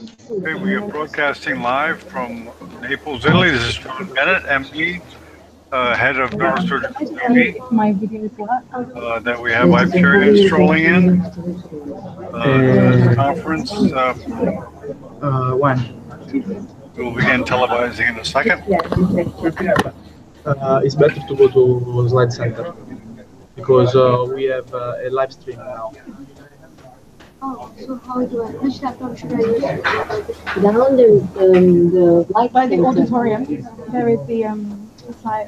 Okay, we are broadcasting live from Naples, Italy. This is John Bennett, MD, head of neurosurgery. My video is what? That we have Icran strolling in. Conference. One. We will begin televising in a second. It's better to go to Slide Center because we have a live stream now. Oh, so how do I, which laptop should I use? Down there is the light by the auditorium. There is the slide,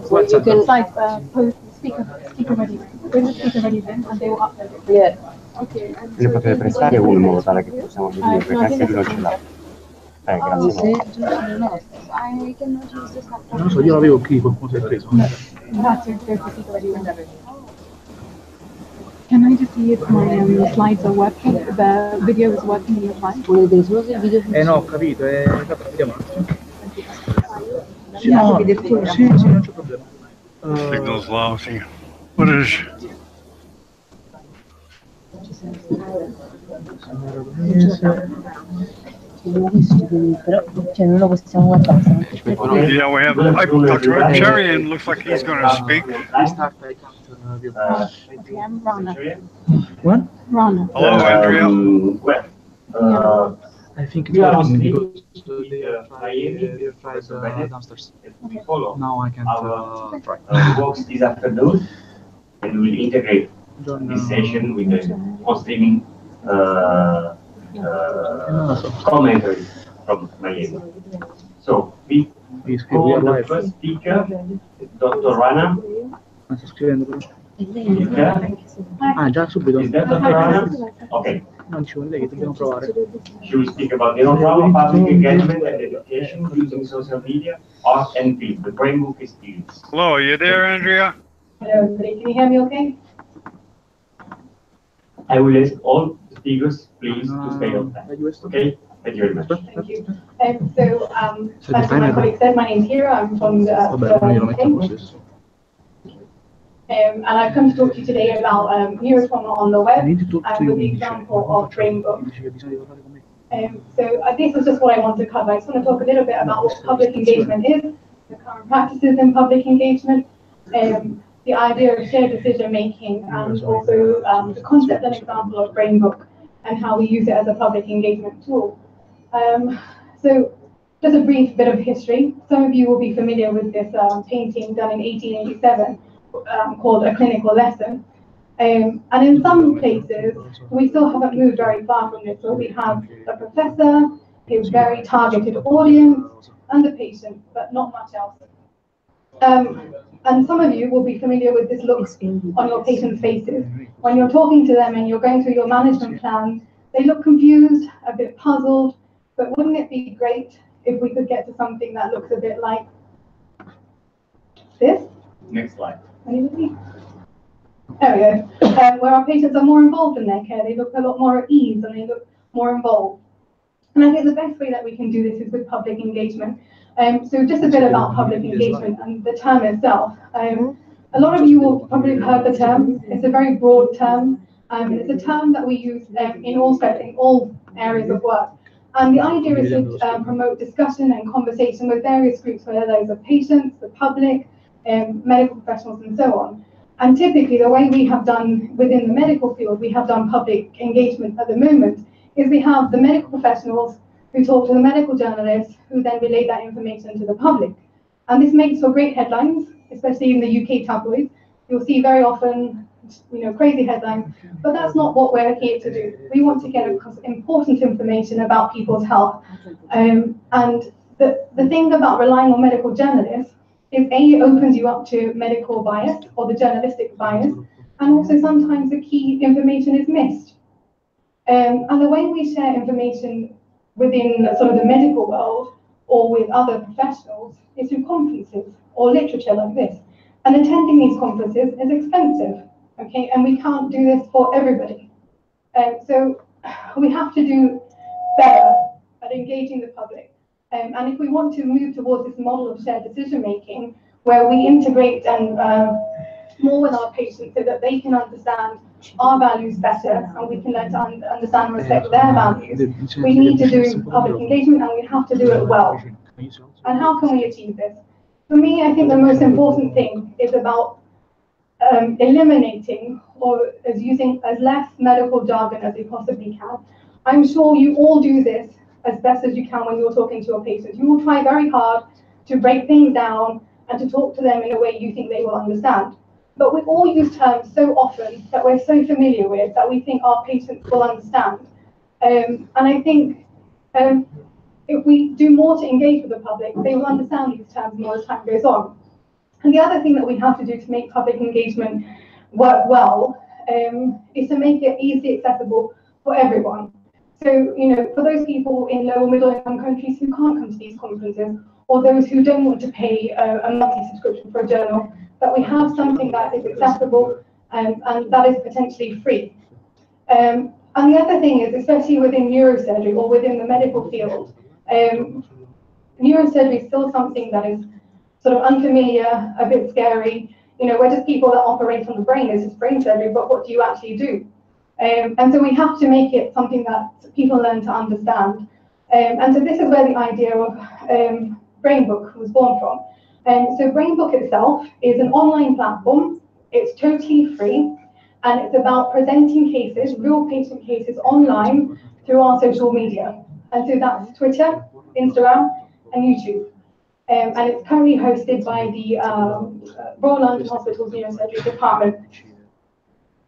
so you can slide post speaker ready. Bring the speaker ready then, and they will upload it. Yeah. Okay. Le potete prestare uno in modo tale che possiamo vedere, perché anche lui non ce l'ha. Grazie. I cannot use this laptop. Non so, io l'avevo qui, qualcuno si è preso. No, you have to go to speaker ready whenever. Can I just see if my slides are working? The video is working in your slides? No, ho capito, vediamo un attimo. Sì, no, sì, non c'è problema. Signal's lousy. What is? Yeah, we have Dr. Cherian. Looks like he's going to speak. Okay, I'm Rana. What? Rana. Hello, Andrea. I think it's working because they tried downstairs. Now I can't try. Works this afternoon, and we'll integrate this session with the post-streaming commentary from Miami. So we call the first speaker, Dr. Rana. Sto scrivendo. Is there? Già subito. Is that Dr. Rana? Okay. Non ci vuole che dobbiamo provare. She will speak about neurotrauma, public engagement, and education using social media, art, and film. The brain book is used. Hello, are you there, Andrea? Hello, everybody. Can you hear me okay? I will ask all the speakers, please, to stay on time. Okay? Thank you very much. Thank you. As my colleague said, my name's Hira. I'm from the UK. And I've come to talk to you today about neurotrauma on the web with the example of BrainBook. So this is just what I want to cover. I just want to talk a little bit about what public engagement is, the current practices in public engagement, the idea of shared decision making, and also the concept and example of BrainBook and how we use it as a public engagement tool. So just a brief bit of history. Some of you will be familiar with this painting done in 1887. Called A Clinical Lesson. And in some places, we still haven't moved very far from this. So we have a professor, his very targeted audience, and the patient, but not much else. And some of you will be familiar with this look on your patients' faces. When you're talking to them and you're going through your management plan, they look confused, a bit puzzled, but wouldn't it be great if we could get to something that looks a bit like this? Next slide. Anybody? There we go. Where our patients are more involved in their care, they look a lot more at ease and they look more involved. And I think the best way that we can do this is with public engagement. So just a bit about public engagement and the term itself. A lot of you will probably have heard the term. It's a very broad term. It's a term that we use in all areas of work. And the idea is to promote discussion and conversation with various groups, whether those are patients, the public, medical professionals, and so on. And typically, the way we have done within the medical field, we have done public engagement at the moment, is we have the medical professionals who talk to the medical journalists, who then relay that information to the public. And this makes for great headlines, especially in the UK tabloids. You'll see very often, crazy headlines, but that's not what we're here to do. We want to get important information about people's health. And the thing about relying on medical journalists is it opens you up to medical bias or the journalistic bias, and also sometimes the key information is missed. And the way we share information within sort of the medical world or with other professionals is through conferences or literature like this. And attending these conferences is expensive, okay? And we can't do this for everybody. So we have to do better at engaging the public. And if we want to move towards this model of shared decision making, where we integrate and more with our patients so that they can understand our values better and we can learn to understand and respect their values. We need to do public engagement and we have to do it well. And how can we achieve this? For me, I think the most important thing is about eliminating or as using as less medical jargon as you possibly can. I'm sure you all do this as best as you can when you're talking to your patients. You will try very hard to break things down and to talk to them in a way you think they will understand. But we all use terms so often that we're so familiar with that we think our patients will understand. And I think if we do more to engage with the public, they will understand these terms more as time goes on. And the other thing that we have to do to make public engagement work well is to make it easily accessible for everyone. So, for those people in low or middle income countries who can't come to these conferences, or those who don't want to pay a monthly subscription for a journal, that we have something that is accessible and that is potentially free. And the other thing is, especially within neurosurgery or within the medical field, neurosurgery is still something that is sort of unfamiliar, a bit scary. We're just people that operate on the brain. It's just brain surgery, but what do you actually do? And so we have to make it something that people learn to understand. And so this is where the idea of BrainBook was born from. So BrainBook itself is an online platform. It's totally free, and it's about presenting cases, real patient cases, online through our social media. And so that's Twitter, Instagram, and YouTube. And it's currently hosted by the Royal London Hospital's Neurosurgery Department.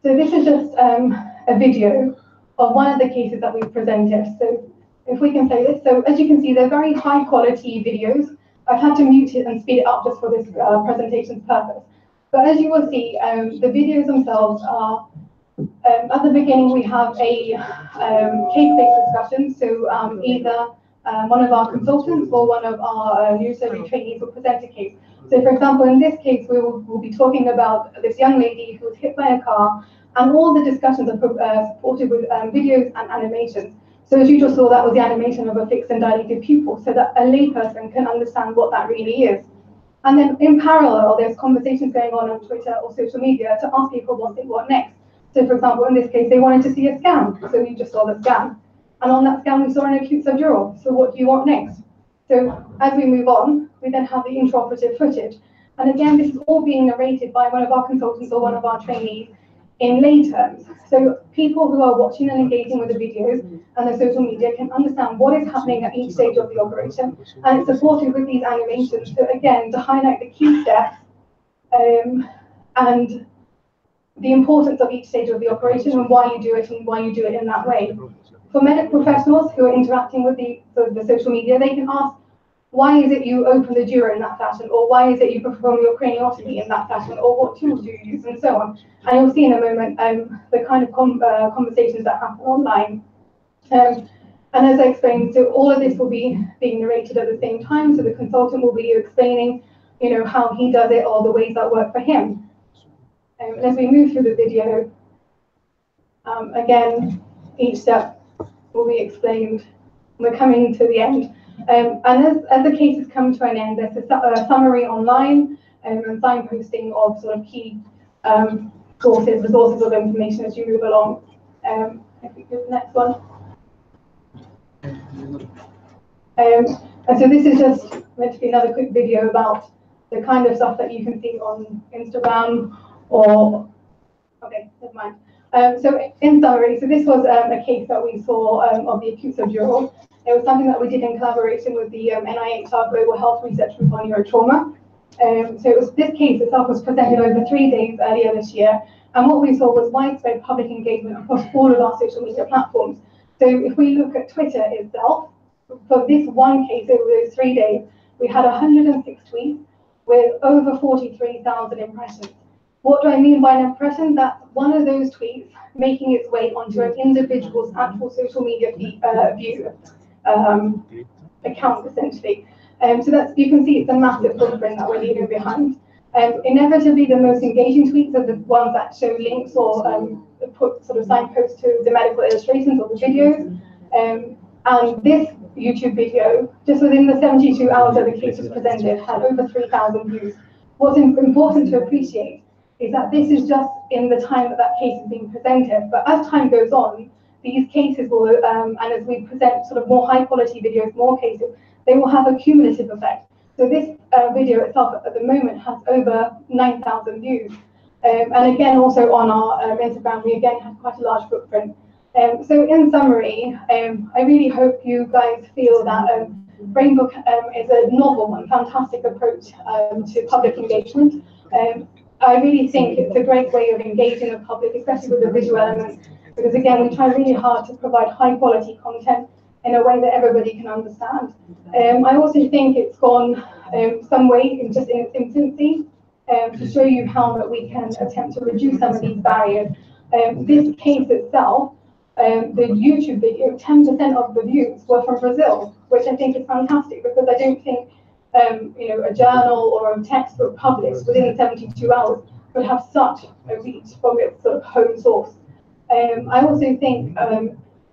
So this is just a video of one of the cases that we've presented. So if we can play this. So as you can see, they're very high quality videos. I've had to mute it and speed it up just for this presentation's purpose. But as you will see, the videos themselves are, at the beginning, we have a case-based discussion. So either one of our consultants or one of our neurosurgery trainees will present a case. So for example, in this case, we'll be talking about this young lady who was hit by a car, and all the discussions are supported with videos and animations. So as you just saw, that was the animation of a fixed and dilated pupil, so that a layperson can understand what that really is. And then in parallel, there's conversations going on Twitter or social media to ask people what next. So for example, in this case, they wanted to see a scan, so we just saw the scan. And on that scan, we saw an acute subdural. So what do you want next? So as we move on, we then have the intraoperative footage. And again, this is all being narrated by one of our consultants or one of our trainees in lay terms. So people who are watching and engaging with the videos and the social media can understand what is happening at each stage of the operation. And it's supported with these animations, so again, to highlight the key steps and the importance of each stage of the operation and why you do it and why you do it in that way. For medical professionals who are interacting with the social media, they can ask, why is it you open the dura in that fashion? Or why is it you perform your craniectomy in that fashion? Or what tools do you use? And so on. And you'll see in a moment the kind of conversations that happen online. And as I explained, so all of this will be being narrated at the same time. So the consultant will be explaining, how he does it or the ways that work for him. And as we move through the video, again, each step will be explained. We're coming to the end. And as the cases come to an end, there's a summary online and signposting of sort of key resources of information as you move along. If we go to the next one. And so this is just meant to be another quick video about the kind of stuff that you can see on Instagram or, okay, never mind. So in summary, so this was a case that we saw of the acute subdural. It was something that we did in collaboration with the NIH, our Global Health Research Group on Neurotrauma. So this case itself was presented over 3 days earlier this year. And what we saw was widespread public engagement across all of our social media platforms. So if we look at Twitter itself, for this one case over those 3 days, we had 106 tweets with over 43,000 impressions. What do I mean by an impression? That's one of those tweets making its way onto an individual's actual social media account, essentially. So that's, you can see it's a massive footprint that we're leaving behind. Inevitably, the most engaging tweets are the ones that show links or put sort of signposts to the medical illustrations or the videos. And this YouTube video, just within the 72 hours that the case was presented, had over 3,000 views. What's important to appreciate is that this is just in the time that that case is being presented. But as time goes on, these cases will, and as we present sort of more high quality videos, more cases, they will have a cumulative effect. So this video itself at the moment has over 9,000 views. And again, also on our Instagram, we again have quite a large footprint. So in summary, I really hope you guys feel that BrainBook is a novel and fantastic approach to public engagement. I really think it's a great way of engaging the public, especially with the visual element, because again, we try really hard to provide high quality content in a way that everybody can understand. I also think it's gone some way in just in its infancy to show you how that we can attempt to reduce some of these barriers. This case itself, the YouTube video, 10% of the views were from Brazil, which I think is fantastic, because I don't think a journal or a textbook published within 72 hours would have such a reach from its sort of home source. I also think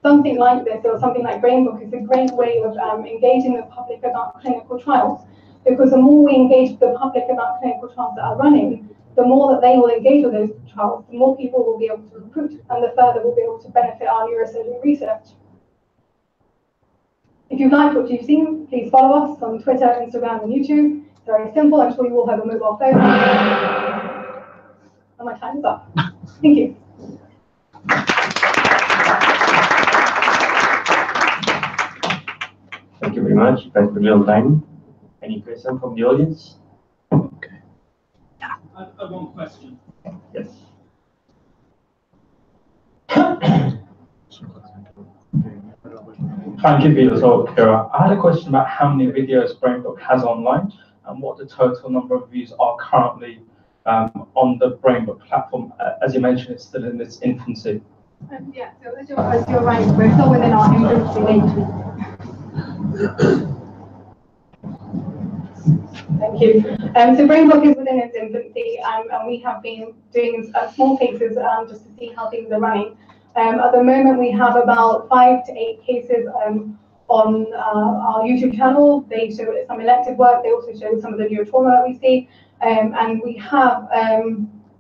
something like this, or something like BrainBook, is a great way of engaging the public about clinical trials, because the more we engage the public about clinical trials that are running, the more that they will engage with those trials, the more people will be able to recruit, and the further we'll be able to benefit our neurosurgery research. If you've liked what you've seen, please follow us on Twitter, Instagram, and YouTube. It's very simple. I'm sure you all have a mobile phone. And my time is up. Thank you. Thank you very much. Thanks for your time. Any question from the audience? Okay. I have one question. Yes. Thank you, Vila. So, Kira, I had a question about how many videos BrainBook has online and what the total number of views are currently on the BrainBook platform. As you mentioned, it's still in its infancy. Yeah, so as you're right, we're still within our infancy stage. Thank you. So BrainBook is within its infancy, and we have been doing small cases just to see how things are running. At the moment, we have about 5 to 8 cases on our YouTube channel. They show some elective work. They also show some of the neurotrauma that we see. And we have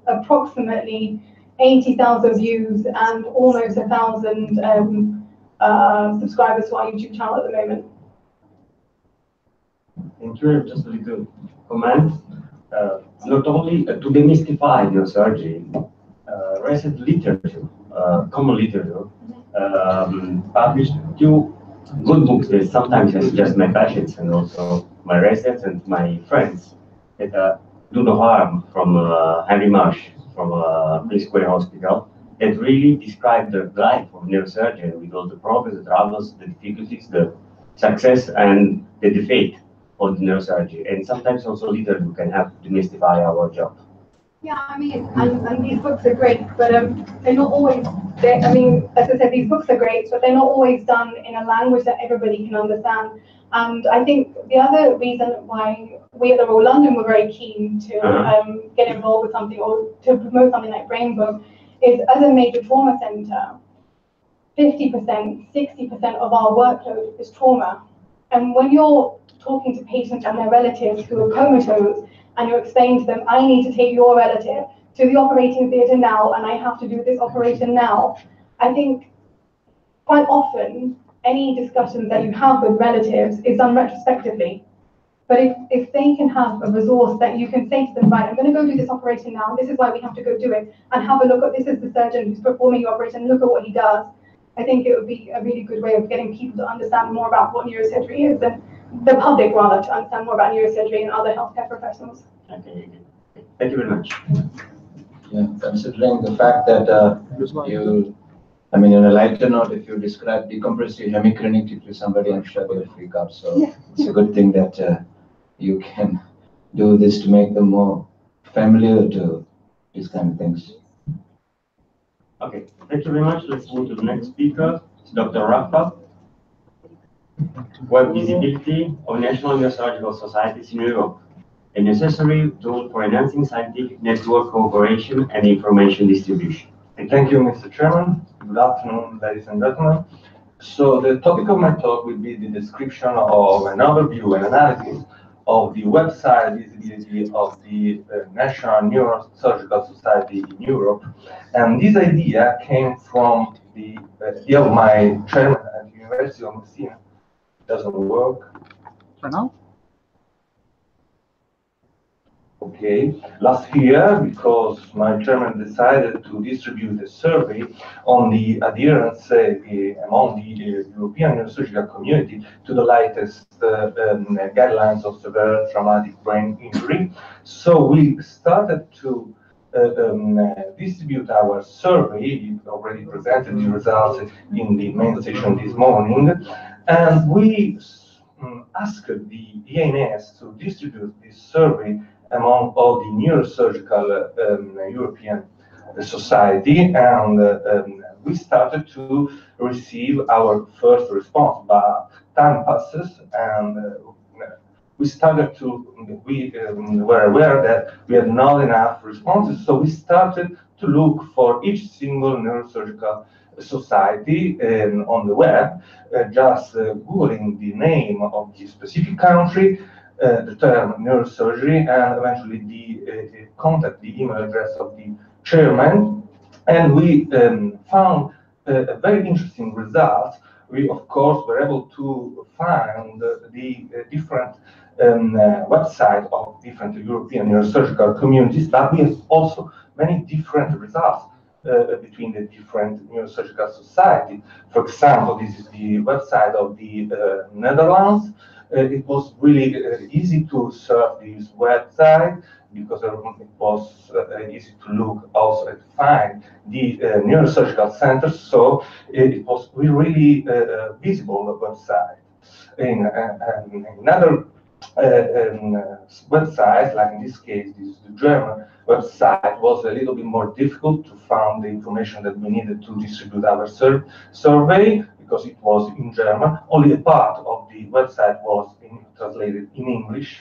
approximately 80,000 views and almost 1,000 subscribers to our YouTube channel at the moment. Thank you. Just a little comment. Not only to demystify neurosurgery, recent literature, common literature, published 2 good books that sometimes it's just my patients and also my residents and my friends that do no harm from Henry Marsh from Prince Square Hospital that really describe the life of neurosurgeon with all the problems, the troubles, the difficulties, the success and the defeat of the neurosurgery. And sometimes also literature can help demystify our job. Yeah, I mean, and these books are great, but they're not always, I mean, as I said, these books are great, but they're not always done in a language that everybody can understand. And I think the other reason why we at the Royal London were very keen to get involved with something or to promote something like BrainBook is, as a major trauma centre, 50%, 60% of our workload is trauma. And when you're talking to patients and their relatives who are comatose, and you're explaining to them, I need to take your relative to the operating theatre now, and I have to do this operation now. I think quite often, any discussions that you have with relatives is done retrospectively. But if they can have a resource that you can say to them, right, I'm going to go do this operation now, this is why we have to go do it, and have a look at, this is the surgeon who's performing your operation, look at what he does. I think it would be a really good way of getting people to understand more about what neurosurgery is, and the public rather, to understand more about neurosurgery and other healthcare professionals. Okay. Thank you very much. Yeah, considering the fact that I mean, on a lighter note, if you describe decompressive hemicraniectomy to somebody, I'm sure they'll freak out. So yeah. It's a good thing that you can do this to make them more familiar to these kind of things. Okay, thank you very much. Let's move to the next speaker. It's Dr. Rafa. Web visibility of national neurosurgical societies in Europe, a necessary tool for enhancing scientific network cooperation and information distribution. Thank you, Mr. Chairman. Good afternoon, ladies and gentlemen. So the topic of my talk will be the description of an overview and analysis of the website visibility of the National Neurosurgical Society in Europe. And this idea came from the idea of my chairman at the University of Messina. Doesn't work. For now? Okay, last year, because my chairman decided to distribute a survey on the adherence among the European neurosurgical community to the latest guidelines of severe traumatic brain injury. So we started to distribute our survey. We already presented the results in the main session this morning, and we asked the ENS to distribute this survey among all the neurosurgical European society, and we started to receive our first response. But time passes, and we started to, we were aware that we had not enough responses, so we started to look for each single neurosurgical society on the web, just Googling the name of the specific country, the term neurosurgery, and eventually the contact, the email address of the chairman. And we found a very interesting result. We, of course, were able to find the different websites of different European neurosurgical communities, but we have also many different results between the different neurosurgical societies. For example, this is the website of the Netherlands. It was really easy to surf this website because it was easy to look also and find the neurosurgical centers. So it was really visible website. In another websites, like in this case, this is the German website, was a little bit more difficult to find the information that we needed to distribute our survey, because it was in German. Only a part of the website was translated in English,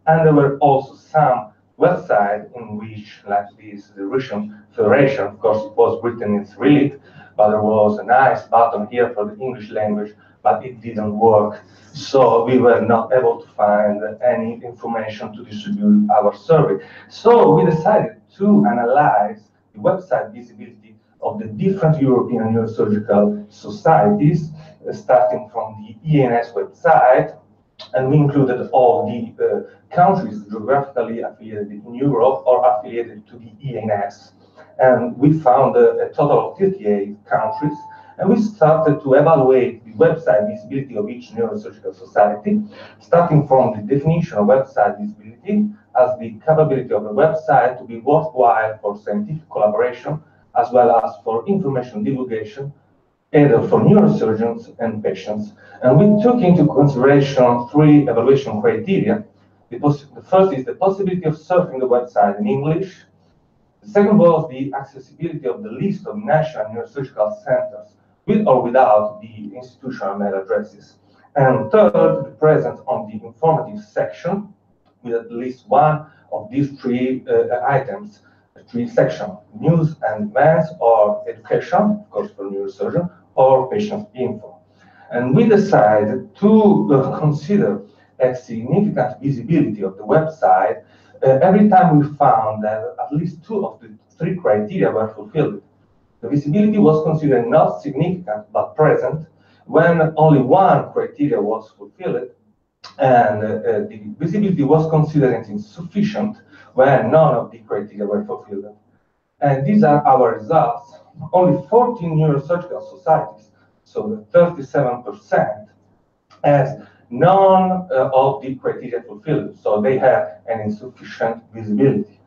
and there were also some websites in which, like this, the Russian Federation, of course, it was written in Cyrillic, but there was a nice button here for the English language, but it didn't work. So we were not able to find any information to distribute our survey. So we decided to analyze the website visibility of the different European neurosurgical societies, starting from the ENS website, and we included all the countries geographically affiliated in Europe or affiliated to the ENS. And we found a total of 58 countries, and we started to evaluate the website visibility of each neurosurgical society, starting from the definition of website visibility as the capability of a website to be worthwhile for scientific collaboration, as well as for information divulgation, either for neurosurgeons and patients. And we took into consideration 3 evaluation criteria. The first is the possibility of surfing the website in English. The second was the accessibility of the list of national neurosurgical centers, with or without the institutional mail addresses. And third, the presence on the informative section with at least one of these 3 items, 3 sections: news and events, or education, of course, for neurosurgeon, or patient info. And we decided to consider a significant visibility of the website every time we found that at least 2 of the 3 criteria were fulfilled. The visibility was considered not significant but present when only 1 criteria was fulfilled, and the visibility was considered insufficient when none of the criteria were fulfilled. And these are our results. Only 14 neurosurgical societies, so the 37%, has none of the criteria fulfilled, so they have an insufficient visibility.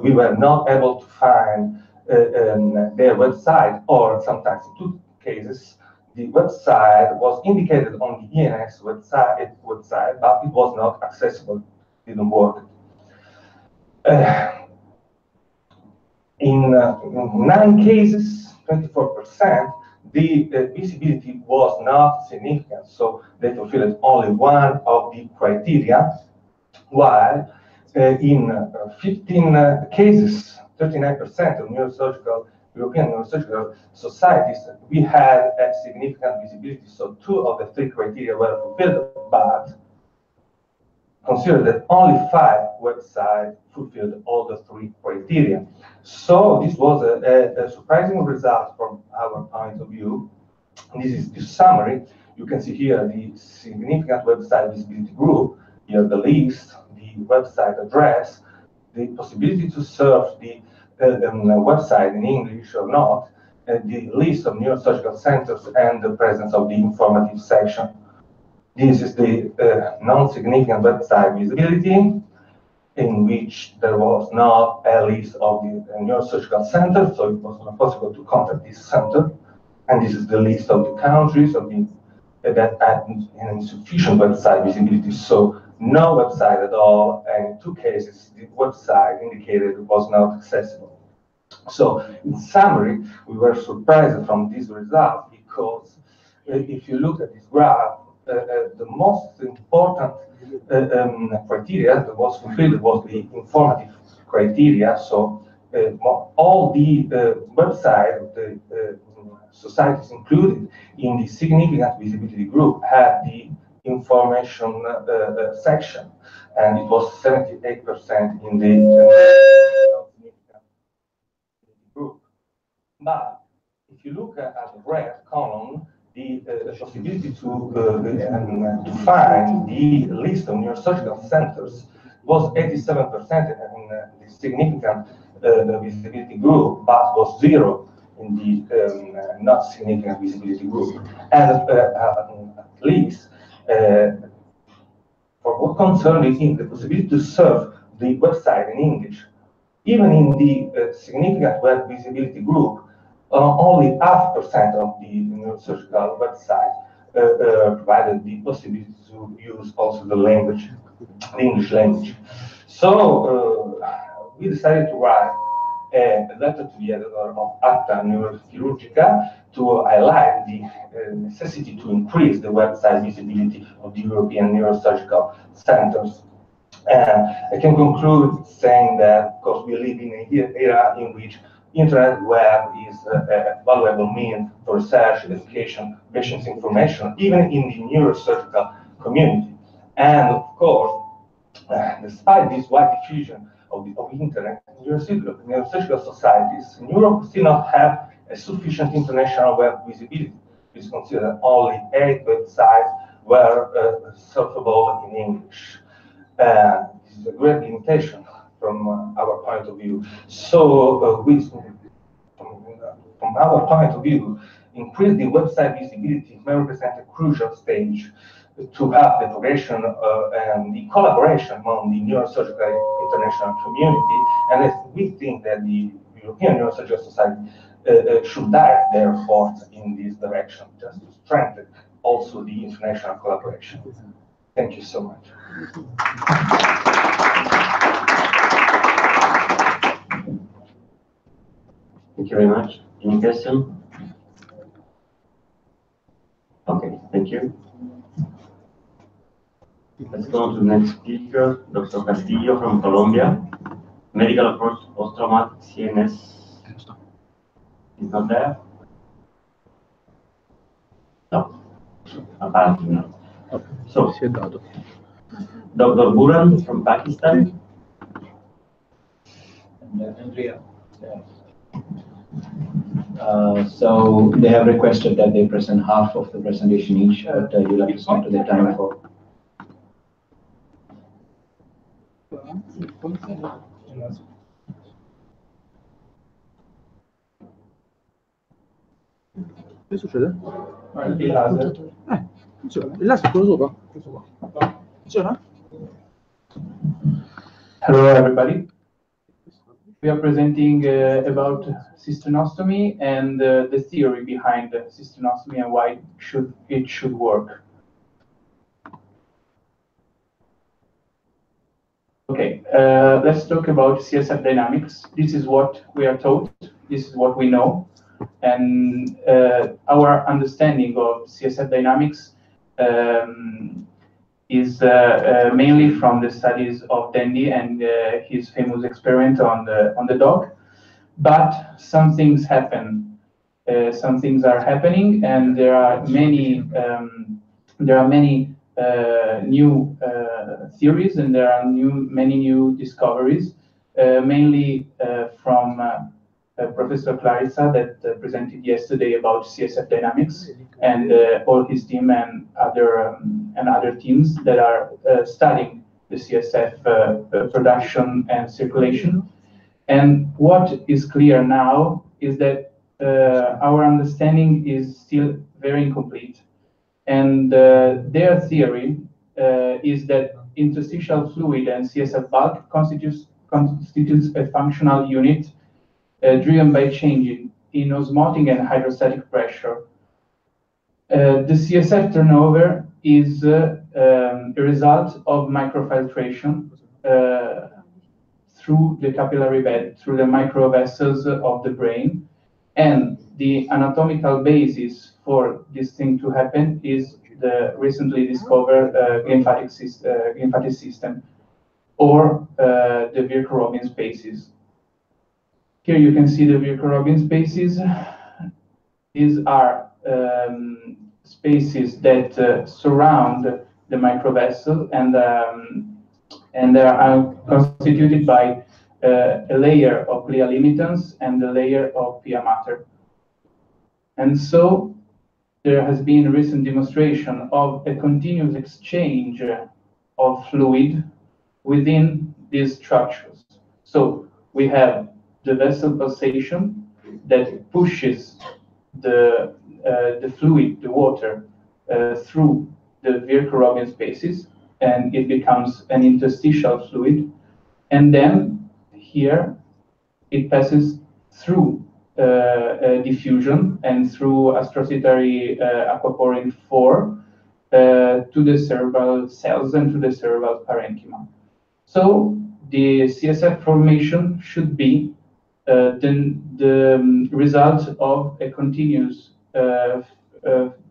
We were not able to find their website, or sometimes in 2 cases, the website was indicated on the ENS website, but it was not accessible, didn't work. In 9 cases, 24%, the visibility was not significant, so they fulfilled only 1 of the criteria, while in 15 cases, 39% of European neurosurgical societies, we had a significant visibility, so 2 of the 3 criteria were fulfilled, but considered that only 5 websites fulfilled all the 3 criteria. So this was a surprising result from our point of view. This is the summary. You can see here the significant website visibility group, here the list, the website address, the possibility to serve the website in English or not, the list of neurosurgical centers, and the presence of the informative section. This is the non-significant website visibility, in which there was not a list of the neurosurgical centers, so it was not possible to contact this center. And this is the list of the countries of the, that had an insufficient website visibility, so no website at all, and in 2 cases, the website indicated was not accessible. So, in summary, we were surprised from this result because if you look at this graph, the most important criteria that was fulfilled was the informative criteria. So, all the website, the societies included in the significant visibility group had the information section, and it was 78% in the non-significant group. But if you look at the red column, the possibility to find the list of neurosurgical centers was 87% in the significant visibility group, but was 0 in the not significant visibility group. And at least for what concerns the possibility to serve the website in English, even in the significant web visibility group, only 0.5% of the neurosurgical website provided the possibility to use also the language, the English language. So we decided to write a letter to the editor of Acta Neurochirurgica to highlight the necessity to increase the website visibility of the European neurosurgical centers. And I can conclude saying that, of course, we live in an era in which internet web is a valuable means for research, education, patients' information, even in the neurosurgical community. And of course, despite this wide diffusion of internet, neurosurgical societies in Europe still not have a sufficient international web visibility. It's considered only 8 websites were surfable in English. This is a great limitation from our point of view. So, from our point of view, increase the website visibility may represent a crucial stage to have the progression and the collaboration among the neurosurgical international community. And we think that the European Neurosurgical Society should direct their efforts in this direction, just to strengthen also the international collaboration. Thank you so much. Thank you very much. Any question? Okay, thank you. Let's go on to the next speaker, Dr. Castillo from Colombia. Medical approach to post-traumatic CNS. He's not there? No, apparently not. So, Dr. Buran from Pakistan. And Andrea. So they have requested that they present half of the presentation each, but you'll have to stick to the time for. Che succede? Il laser. Funziona. Il laser è quello sopra. Questo qua. Funziona? Hello, everybody. We are presenting about cisternostomy and the theory behind cisternostomy and why it should work. Okay, let's talk about CSF dynamics. This is what we are taught. This is what we know. And our understanding of CSF dynamics is mainly from the studies of Dandy and his famous experiment on the dog. But some things happen. Some things are happening, and there are many new theories, and there are many new discoveries, mainly from Professor Clarissa that presented yesterday about CSF dynamics, and all his team and other teams that are studying the CSF production and circulation. And what is clear now is that our understanding is still very incomplete. And their theory is that interstitial fluid and CSF bulk constitutes a functional unit driven by changing in osmotic and hydrostatic pressure. The CSF turnover is a result of microfiltration through the capillary bed, through the microvessels of the brain. And the anatomical basis for this thing to happen is the recently discovered lymphatic system, or the Virchow-Robin spaces. Here you can see the Virchow-Robin spaces. These are spaces that surround the microvessel, and they are constituted by a layer of glia limitans and a layer of pia mater. And so there has been a recent demonstration of a continuous exchange of fluid within these structures. So we have the vessel pulsation that pushes the fluid, the water, through the Virchow-Robin spaces, and it becomes an interstitial fluid. And then here it passes through diffusion and through astrocytary aquaporin 4 to the cerebral cells and to the cerebral parenchyma. So the CSF formation should be the result of a continuous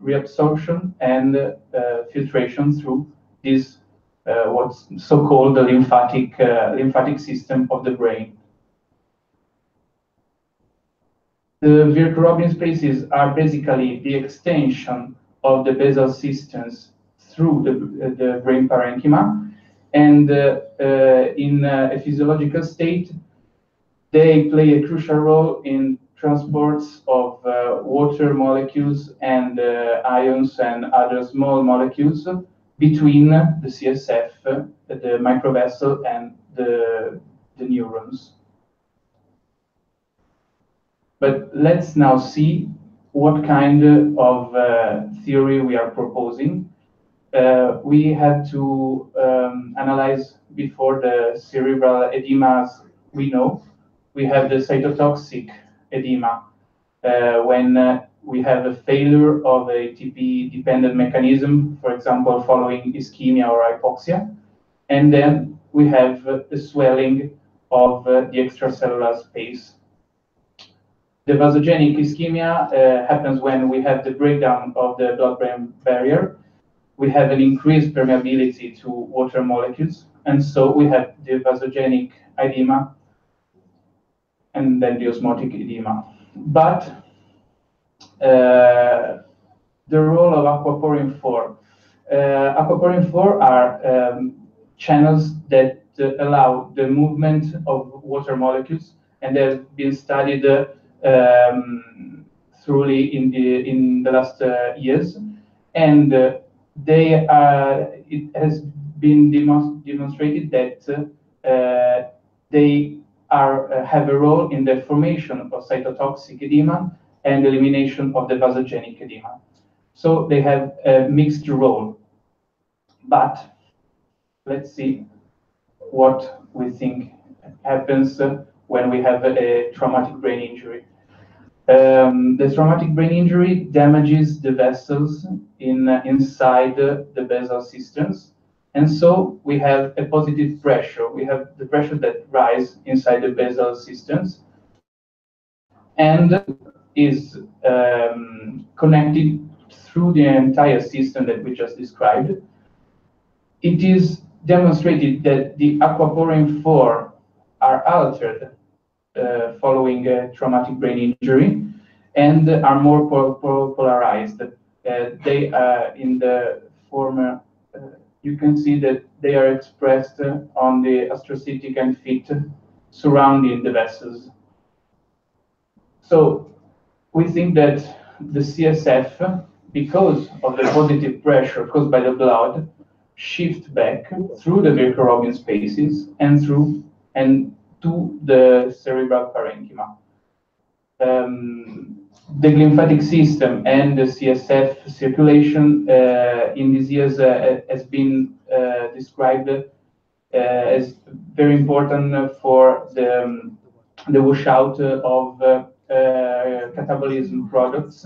reabsorption and filtration through this what's so-called the lymphatic system of the brain. The Virchow-Robin spaces are basically the extension of the basal systems through the brain parenchyma, and in a physiological state, they play a crucial role in transports of water molecules and ions and other small molecules between the CSF, the microvessel, and the neurons. But let's now see what kind of theory we are proposing. We had to analyze before the cerebral edemas we know. We have the cytotoxic edema when we have a failure of a ATP-dependent mechanism, for example, following ischemia or hypoxia. And then we have the swelling of the extracellular space. The vasogenic ischemia happens when we have the breakdown of the blood-brain barrier. We have an increased permeability to water molecules, and so we have the vasogenic edema and then the osmotic edema. But the role of aquaporin 4. Aquaporin 4 are channels that allow the movement of water molecules, and they've been studied thoroughly in the last years, and it has been demonstrated that they have a role in the formation of cytotoxic edema and elimination of the vasogenic edema. So they have a mixed role. But let's see what we think happens when we have a traumatic brain injury. The traumatic brain injury damages the vessels inside the basal systems, and so we have a positive pressure. We have the pressure that rises inside the basal systems and is connected through the entire system that we just described. It is demonstrated that the aquaporin 4 are altered following a traumatic brain injury and are more polarized. They are in the former you can see that they are expressed on the astrocytic and feet surrounding the vessels. So we think that the CSF, because of the positive pressure caused by the blood, shift back through the Virchow-Robin spaces and to the cerebral parenchyma. The lymphatic system and the CSF circulation in these years has been described as very important for the washout of catabolism products.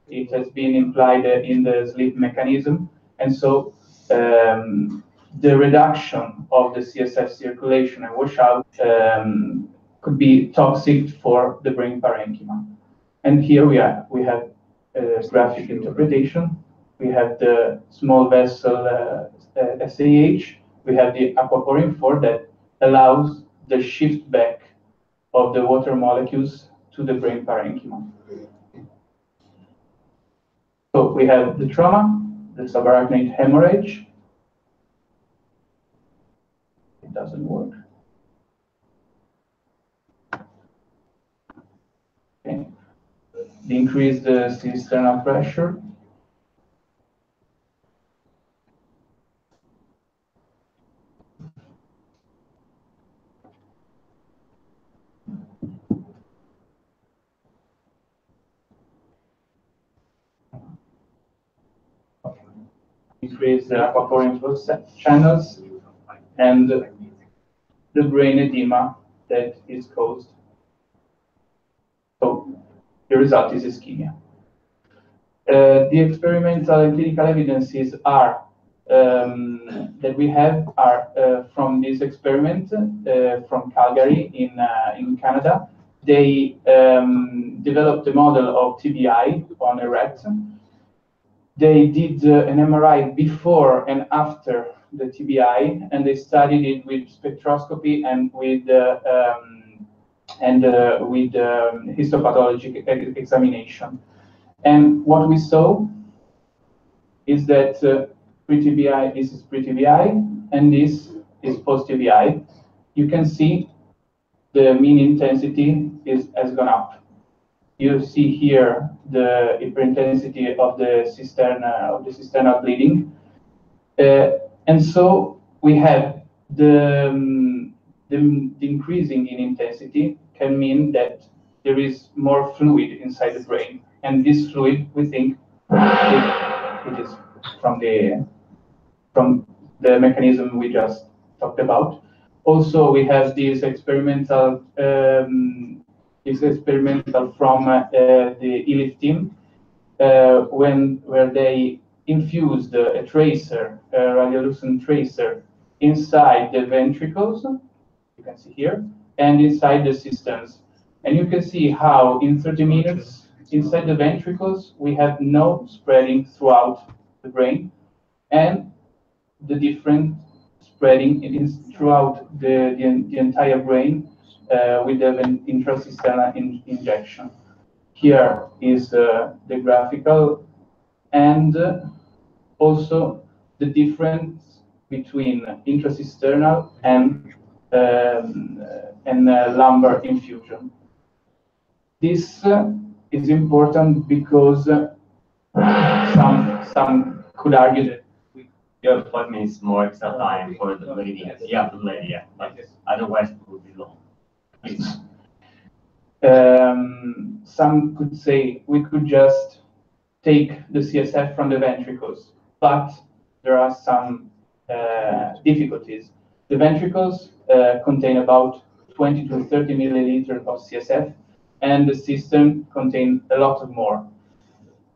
It has been implied in the sleep mechanism, and so the reduction of the CSF circulation and washout could be toxic for the brain parenchyma. And here we have graphic interpretation. We have the small vessel SAH. We have the aquaporin 4 that allows the shift back of the water molecules to the brain parenchyma. So we have the trauma, the subarachnoid hemorrhage. It doesn't work. Okay. The increased cisternal pressure. Increase the aquaporin flow channels and the brain edema that is caused. So the result is ischemia. The experimental and clinical evidences are that we have are from this experiment from Calgary in Canada. They developed a model of TBI on a rat. They did an MRI before and after the TBI, and they studied it with spectroscopy and with histopathologic examination. And what we saw is that pre-TBI, this is pre-TBI, and this is post-TBI. You can see the mean intensity has gone up. You see here the hyperintensity of the cisternal bleeding, and so we have the increasing in intensity can mean that there is more fluid inside the brain, and this fluid we think it is from the mechanism we just talked about. Also, we have this experimental. From the ELIF team, where they infused a tracer, a radiolucent tracer, inside the ventricles, you can see here, and inside the cisterns. And you can see how in 30 minutes, inside the ventricles, we have no spreading throughout the brain, and the different spreading throughout the entire brain with the intracisternal injection. Here is the graphical, and also the difference between intracisternal and lumbar infusion. This is important because some could argue that you have 5 minutes more extra time for the lady. Yeah, the lady, yeah. But otherwise, it would be long. Please. Some could say we could just take the CSF from the ventricles, but there are some difficulties. The ventricles contain about 20 to 30 milliliters of CSF, and the cistern contains a lot of more.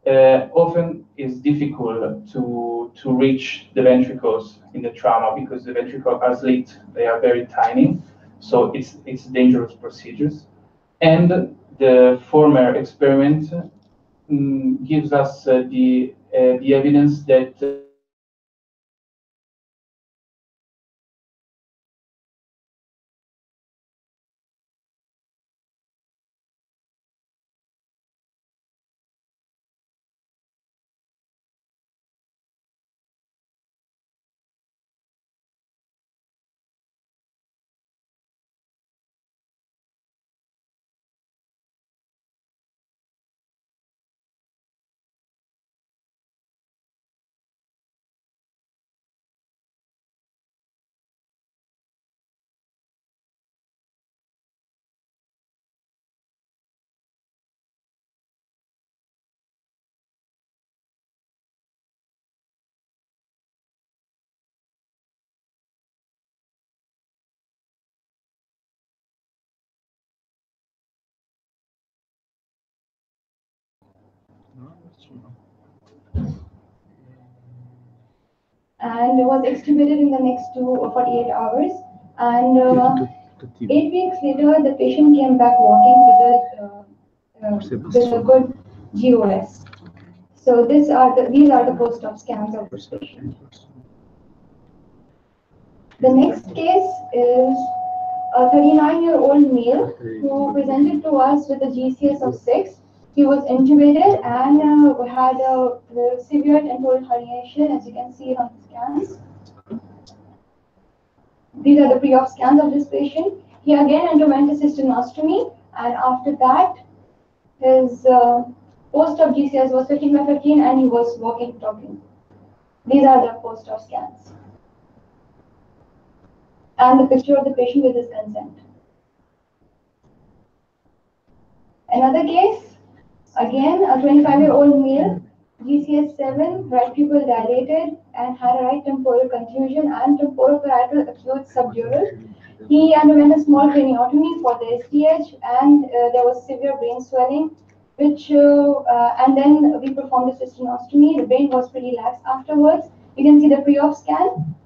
Often it's difficult to reach the ventricles in the trauma because the ventricles are slit, they are very tiny, so it's dangerous procedures. And the former experiment gives us the evidence that and was extubated in the next 48 hours. And 8 weeks later, the patient came back walking with a good GOS. So these are the post-op scans of this patient. The next case is a 39-year-old male who presented to us with a GCS of 6. He was intubated and had a severe temporal herniation, as you can see on the scans. These are the pre-op scans of this patient. He again underwent a cisternostomy, and after that, his post-op GCS was 15/15, and he was walking, talking. These are the post-op scans. And the picture of the patient with his consent. Another case, again, a 25-year-old male, GCS 7, right pupil dilated, and had a right temporal contusion and temporoparietal acute subdural. He underwent a small craniotomy for the STH, and there was severe brain swelling, and then we performed the cisternostomy. The brain was pretty lax afterwards. You can see the pre-op scan.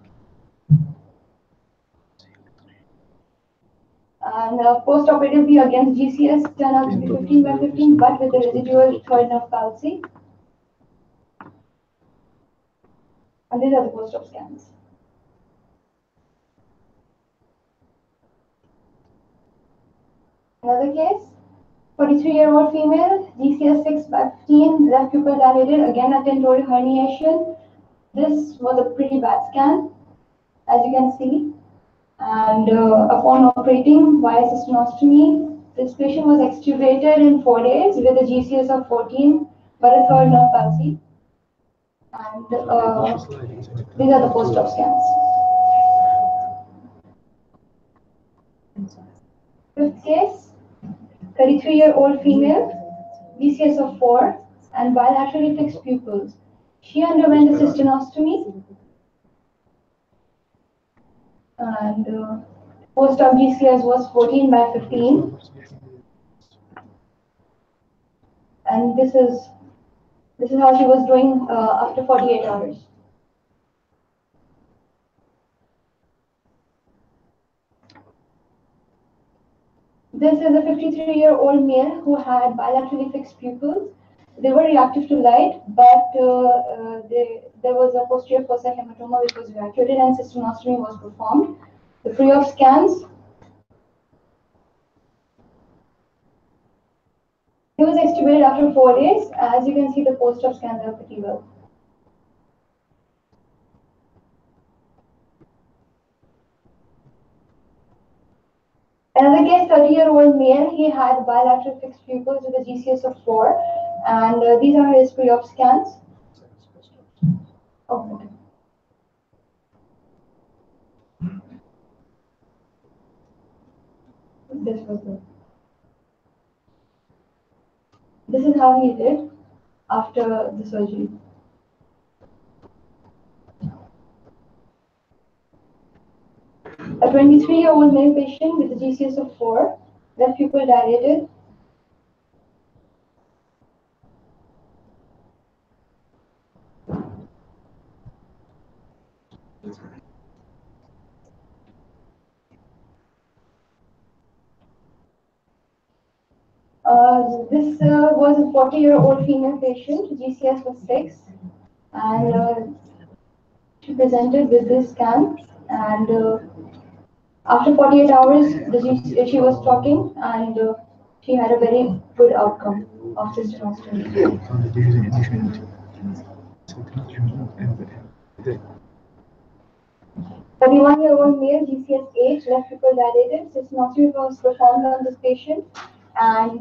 And post-operatively, again, GCS turned out to be 15/15, but with the residual third nerve palsy. And these are the post-op scans. Another case, 43-year-old female, GCS 6/15, left pupil dilated, again a tentorial herniation. This was a pretty bad scan, as you can see. And upon operating via cisternostomy, this patient was extubated in 4 days with a GCS of 14, but a third nerve palsy. And these are the post-op scans. Fifth case, 33-year-old female, GCS of 4, and bilaterally fixed pupils. She underwent a cisternostomy, and post-op GCS was 14/15. And this is how she was doing after 48 hours. This is a 53-year-old male who had bilaterally fixed pupils. They were reactive to light, but there was a posterior fossa hematoma which was evacuated, and cisternostomy was performed. The pre-op scans. He was extubated after 4 days. As you can see, the post-op scans are pretty well. Another case, 30-year-old male, he had bilateral fixed pupils with a GCS of 4, and these are his pre-op scans. Oh, okay. This is how he did after the surgery. A 23-year-old male patient with a GCS of 4, left pupil dilated. This was a 40-year-old female patient, GCS was 6, and she presented with this scan, and after 48 hours, she was talking, and she had a very good outcome of cisternostomy. 31-year-old male, GCS 8, left pupil dilated. Cisternostomy was performed on this patient, and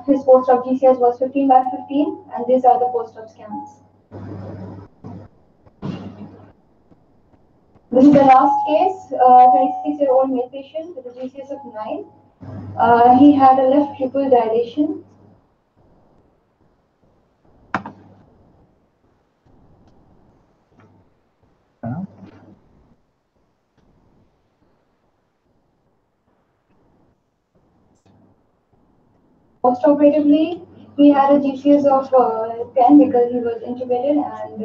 his post-op GCS was 15/15, and these are the post-op scans. This is the last case, 26-year-old male patient with a GCS of 9. He had a left pupil dilation. Post-operatively, he had a GCS of 10 because he was intubated, and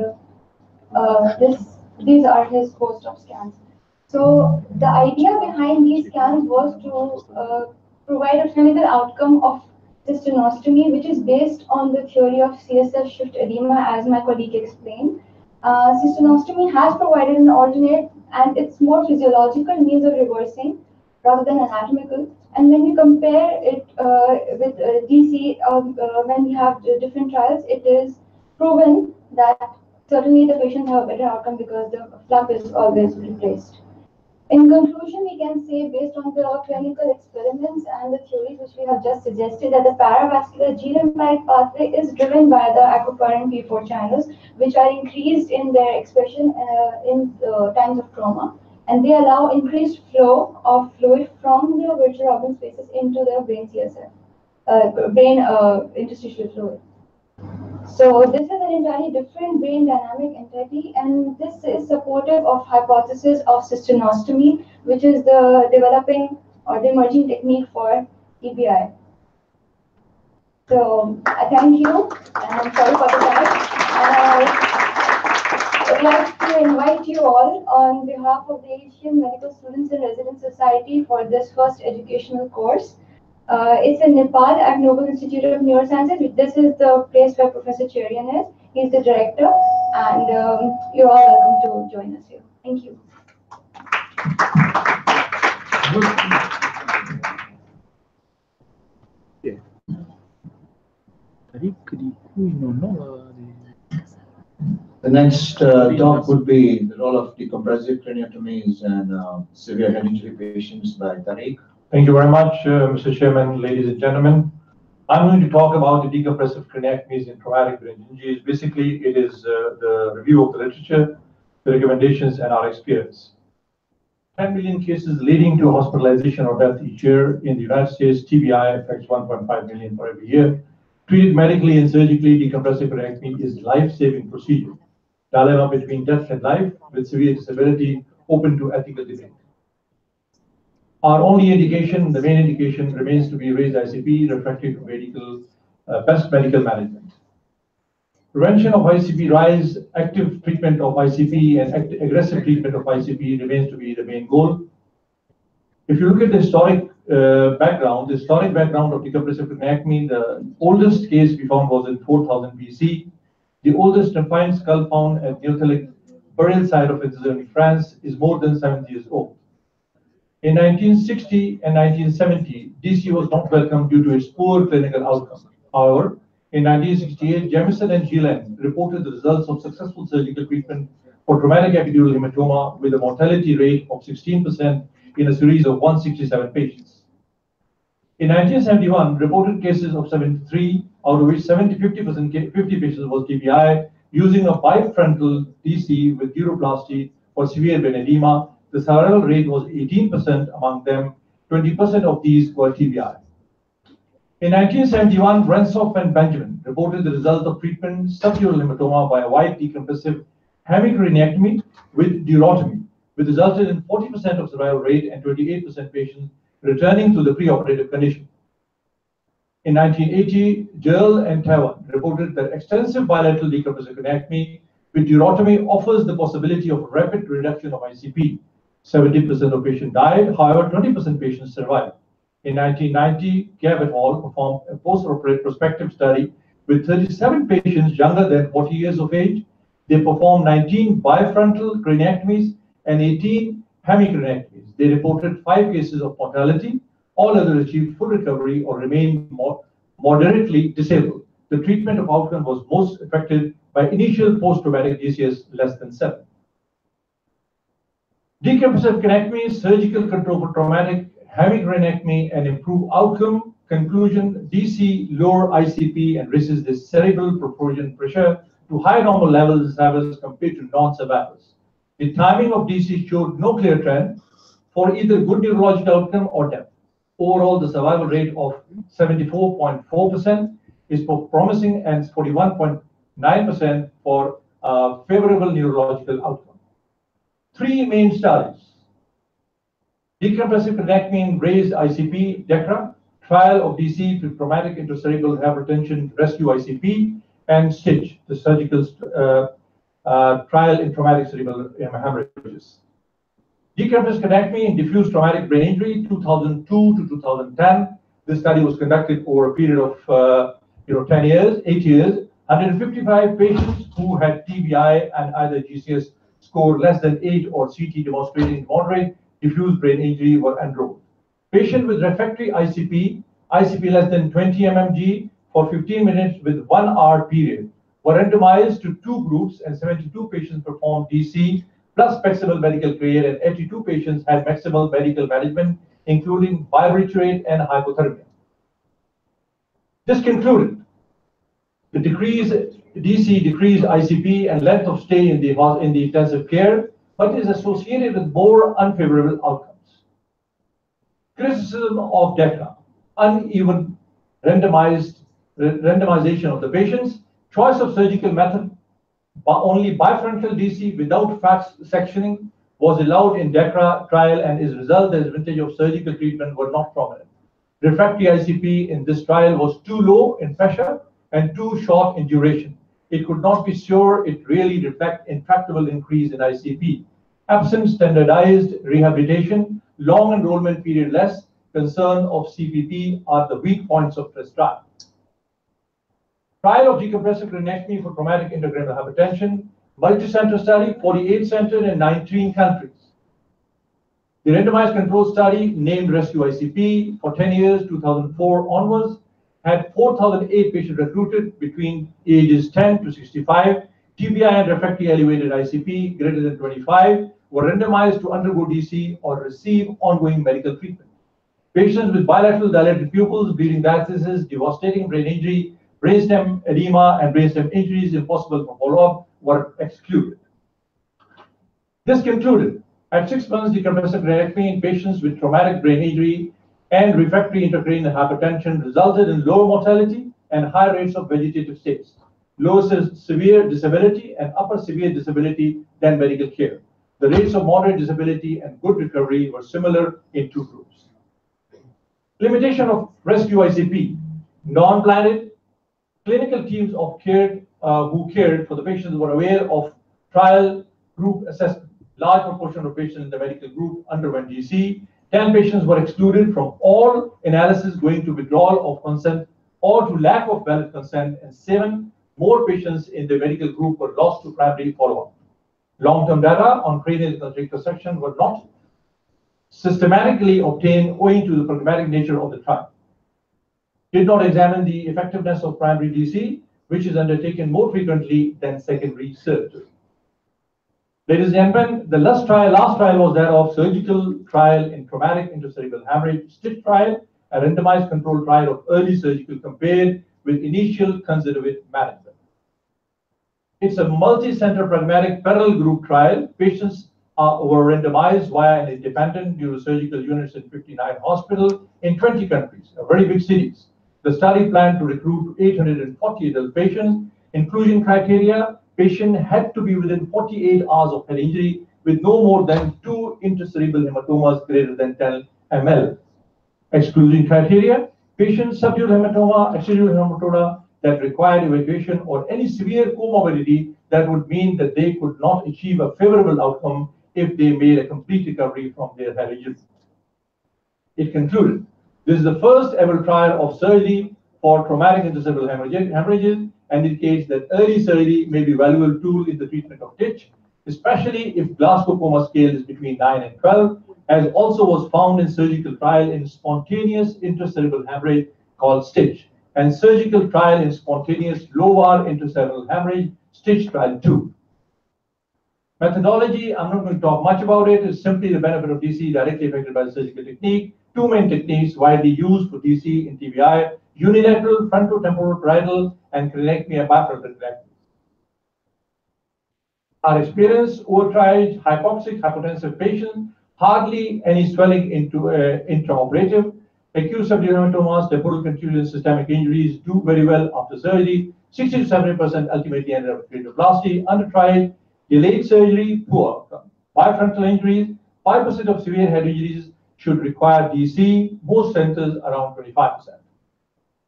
these are his post-op scans. So the idea behind these scans was to provide a clinical outcome of cisternostomy, which is based on the theory of CSF shift edema, as my colleague explained. Cisternostomy has provided an alternate, and it's more physiological means of reversing rather than anatomical. And when you compare it with DC, when we have different trials, it is proven that certainly the patients have a better outcome because the flap is always replaced. In conclusion, we can say, based on the clinical experiments and the theories which we have just suggested, that the paravascular G-lymphatic pathway is driven by the aquaporin P4 channels, which are increased in their expression in times of trauma, and they allow increased flow of fluid from the virtual organ spaces into the brain CSF, brain interstitial fluid. So this is an entirely different brain dynamic entity, and this is supportive of hypothesis of cisternostomy, which is the developing or the emerging technique for TBI. So I thank you, and I'm sorry for the time. And I would like to invite you all on behalf of the Asian Medical Students and Residents Society for this first educational course. It's in Nepal at Noble Institute of Neurosciences. This is the place where Professor Cherian is. He's the director, and you're all welcome to join us here. Thank you. The next talk would be the role of decompressive craniotomies and severe head injury patients by Tariq. Thank you very much, Mr. Chairman, ladies and gentlemen. I'm going to talk about the decompressive craniectomies in traumatic brain injuries. Basically, it is the review of the literature, the recommendations, and our experience. 10 million cases leading to hospitalization or death each year in the United States. TBI affects 1.5 million for every year. Treated medically and surgically, decompressive craniectomy is life-saving procedure. Dilemma between death and life with severe disability, open to ethical debate. Our only indication, the main indication, remains to be raised ICP, refractory to best medical management. Prevention of ICP rise, active treatment of ICP, and aggressive treatment of ICP remains to be the main goal. If you look at the historic background of decompressive craniectomy, the oldest case we found was in 4000 BC. The oldest refined skull found at Neolithic burial site of Cisternostomy, France, is more than 70 years old. In 1960 and 1970, DC was not welcome due to its poor clinical outcome. However, in 1968, Jamison and Gillen reported the results of successful surgical treatment for traumatic epidural hematoma with a mortality rate of 16% in a series of 167 patients. In 1971, reported cases of 73, out of which 50 patients was TBI, using a bifrontal DC with neuroplasty for severe brain edema. The survival rate was 18% among them. 20% of these were TBI. In 1971, Rensoff and Benjamin reported the result of treatment subdural hematoma by a wide decompressive hemicraniectomy with durotomy, which resulted in 40% of survival rate and 28% patients returning to the preoperative condition. In 1980, Jerl and Tawan reported that extensive bilateral decompressive cranectomy with durotomy offers the possibility of rapid reduction of ICP. 70% of patients died, however, 20% patients survived. In 1990, Gabb et al. Performed a post-operative prospective study with 37 patients younger than 40 years of age. They performed 19 bifrontal craniectomies and 18 hemicraniectomies. They reported 5 cases of mortality. All others achieved full recovery or remained moderately disabled. The treatment of outcome was most affected by initial post-traumatic GCS less than 7. Decompressive cranectomy, surgical control for traumatic hemicraniectomy, and improve outcome. Conclusion: DC lower ICP and raises the cerebral perfusion pressure to high normal levels in survivors compared to non-survivors. The timing of DC showed no clear trend for either good neurological outcome or death. Overall, the survival rate of 74.4% is promising and 41.9% for favorable neurological outcome. 3 main studies: decompressive cranectomy in raised ICP, DECRA, trial of DC with traumatic intracerebral hypertension rescue ICP, and STITCH, the surgical trial in traumatic cerebral hemorrhages. Decompressive craniectomy in diffuse traumatic brain injury, 2002 to 2010. This study was conducted over a period of 10 years, 8 years. 155 patients who had TBI and either GCS score less than 8 or CT demonstrating moderate diffuse brain injury were enrolled. Patient with refractory ICP, ICP less than 20 mmG for 15 minutes with 1 hour period were randomized to 2 groups, and 72 patients performed DC plus maximal medical care, and 82 patients had maximal medical management, including barbiturate and hypothermia. This concluded the DC decreased ICP and length of stay in the intensive care, but is associated with more unfavorable outcomes. Criticism of DECA: uneven randomization of the patients, choice of surgical method, but only bifrontal DC without fat sectioning was allowed in DECRA trial, and as a result, the advantage of surgical treatment were not prominent. Refractory ICP in this trial was too low in pressure and too short in duration. It could not be sure it really reflect intractable increase in ICP. Absent standardized rehabilitation, long enrollment period less, concern of CPP are the weak points of this trial. Trial of decompressive craniectomy for traumatic intracranial hypertension, multi-center study, 48 centers in 19 countries. The randomized control study, named Rescue ICP, for 10 years, 2004 onwards, had 4,008 patients recruited between ages 10 to 65. TBI and refractory elevated ICP greater than 25 were randomized to undergo DC or receive ongoing medical treatment. Patients with bilateral dilated pupils, bleeding diastasis, devastating brain injury, brainstem edema, and brainstem injuries impossible for follow-up were excluded. This concluded, at 6 months, decompressive craniectomy in patients with traumatic brain injury and refractory intracranial hypertension resulted in lower mortality and high rates of vegetative states, lower severe disability and upper severe disability than medical care. The rates of moderate disability and good recovery were similar in 2 groups. Limitation of rescue ICP. Non-blinded clinical teams of care who cared for the patients were aware of trial group assessment. Large proportion of patients in the medical group underwent DC. 10 patients were excluded from all analysis going to withdrawal of consent or to lack of valid consent, and 7 more patients in the medical group were lost to primary follow-up. Long-term data on cranial reconstruction were not systematically obtained owing to the pragmatic nature of the trial. Did not examine the effectiveness of primary DC, which is undertaken more frequently than secondary surgery. Ladies and gentlemen, the last trial was that of surgical trial in traumatic intracerebral hemorrhage, STITCH trial, a randomized controlled trial of early surgical compared with initial conservative management. It's a multi-center pragmatic parallel group trial. Patients were randomized via an independent neurosurgical units in 59 hospitals in 20 countries, a very big cities. The study planned to recruit 840 adult patients. Inclusion criteria: patient had to be within 48 hours of head injury with no more than 2 intracerebral hematomas greater than 10 ml. Exclusion criteria: patient subdural hematoma, extradural hematoma that required evacuation, or any severe comorbidity that would mean that they could not achieve a favorable outcome if they made a complete recovery from their head injury. It concluded, this is the first ever trial of surgery for traumatic intracerebral hemorrhages, and indicates that early surgery may be a valuable tool in the treatment of TITCH, especially if Glasgow Coma scale is between 9 and 12, as also was found in surgical trial in spontaneous intracerebral hemorrhage called STITCH, and surgical trial in spontaneous lobar intracerebral hemorrhage, STITCH trial 2. Methodology, I'm not going to talk much about it, is simply the benefit of DC directly affected by the surgical technique. 2 main techniques widely used for DC in TBI: unilateral, frontotemporal parietal, and craniectomy and bifrontal craniectomy. Our experience: overtried, hypoxic, hypotensive patient, hardly any swelling into intraoperative. Acute subdural hematomas, temporal contusions, systemic injuries do very well after surgery. 60 to 70% ultimately ended up with radioplasty. Undertried, delayed surgery, poor outcome. Bifrontal injuries, 5% of severe head injuries should require DC, most centers around 25%.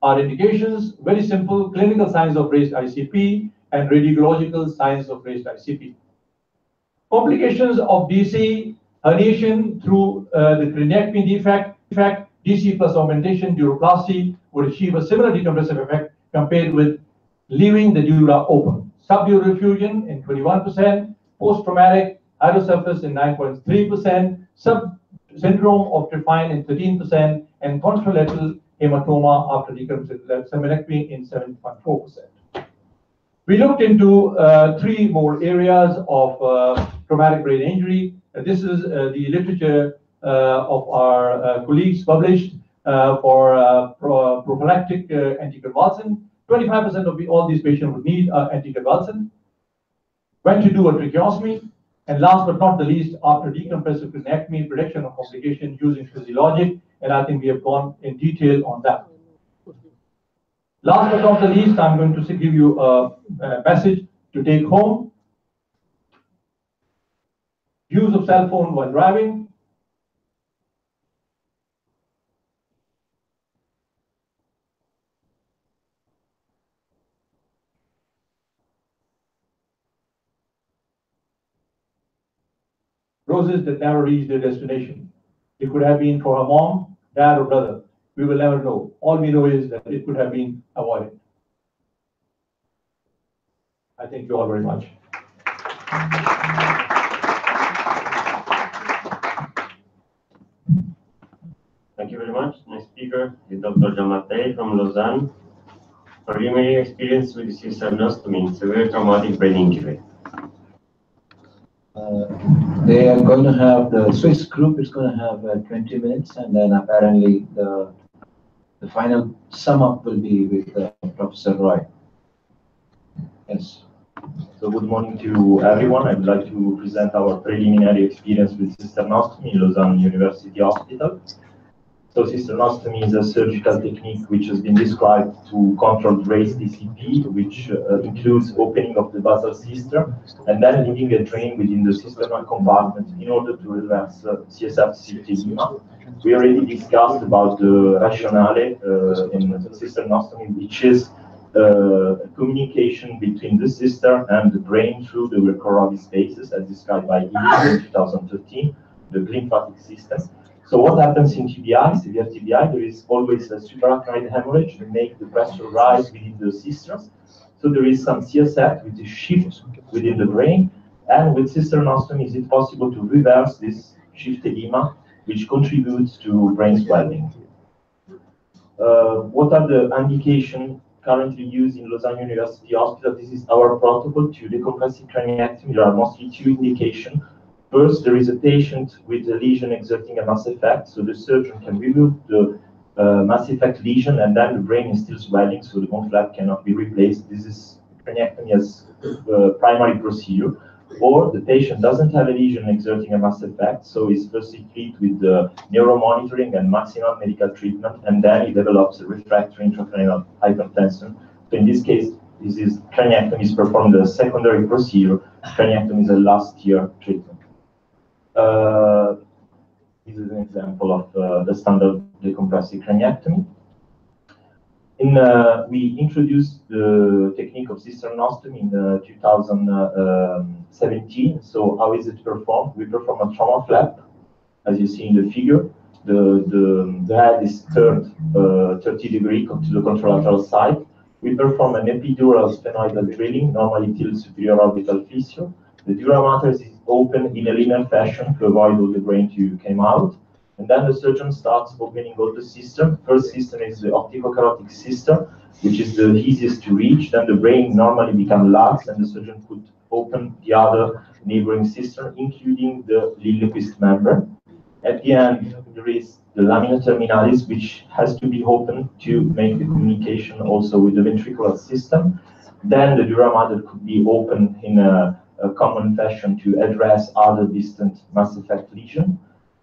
Our indications, very simple, clinical signs of raised ICP and radiological signs of raised ICP. Complications of DC, herniation through the craniectomy defect, DC plus augmentation, duroplasty would achieve a similar decompressive effect compared with leaving the dura open. Subdural effusion in 21%, post-traumatic hydrocephalus in 9.3%, syndrome of Trefine in 13%, and contralateral hematoma after decompressive seminectomy in 7.4%. We looked into 3 more areas of traumatic brain injury. This is the literature of our colleagues published for prophylactic anticonvulsant. 25% of all these patients would need anticonvulsant. When to do a tracheostomy, and last but not the least, after decompressive craniectomy, prediction of complication using physiologic, and I think we have gone in detail on that. Last but not the least, I'm going to give you a message to take home. Use of cell phone while driving. Roses that never reach their destination. It could have been for her mom, dad, or brother. We will never know. All we know is that it could have been avoided. I thank you all very much. Thank you very much. Next speaker is Dr. Giammattei from Lausanne. Preliminary experience with cisternostomy, severe traumatic brain injury. They are going to have, the Swiss group is going to have 20 minutes, and then apparently the final sum up will be with Professor Roy. Yes. So good morning to everyone. I'd like to present our preliminary experience with cisternostomy in Lausanne University Hospital. So cisternostomy is a surgical technique which has been described to control raised DCP, which includes opening of the basal cistern and then leaving a drain within the cisternal compartment in order to reverse CSF edema. We already discussed about the rationale in cisternostomy, which is communication between the cistern and the brain through the recurrent spaces, as described by Icran in 2013, the lymphatic system. So what happens in TBI, severe TBI, there is always a subarachnoid hemorrhage to make the pressure rise within the cisterns. So there is some CSF which is shift within the brain, and with cisternostomy, is it possible to reverse this shift edema, which contributes to brain swelling? What are the indications currently used in Lausanne University Hospital? This is our protocol to decompressive craniectomy. There are mostly 2 indications. First, there is a patient with a lesion exerting a mass effect, so the surgeon can remove the mass effect lesion, and then the brain is still swelling, so the bone flap cannot be replaced. This is craniectomy as primary procedure. Or the patient doesn't have a lesion exerting a mass effect, so is firstly treated with the neuromonitoring and maximal medical treatment, and then he develops a refractory intracranial hypertension. So in this case, this is craniectomy is performed as a secondary procedure. Craniectomy is a last year treatment. This is an example of the standard decompressive craniectomy. We introduced the technique of cisternostomy in 2017. So how is it performed? We perform a trauma flap, as you see in the figure. The head is turned 30 degrees to the contralateral side. We perform an epidural sphenoidal drilling, normally till superior orbital fissure. The dura mater is open in a linear fashion to avoid all the brain to come out. And then the surgeon starts opening all the cistern. First cistern is the opticocarotic cistern, which is the easiest to reach. Then the brain normally becomes lax, and the surgeon could open the other neighboring cistern, including the Liljequist membrane. At the end, there is the lamina terminalis, which has to be opened to make the communication also with the ventricular system. Then the dura mater could be opened in a common fashion to address other distant mass effect lesion.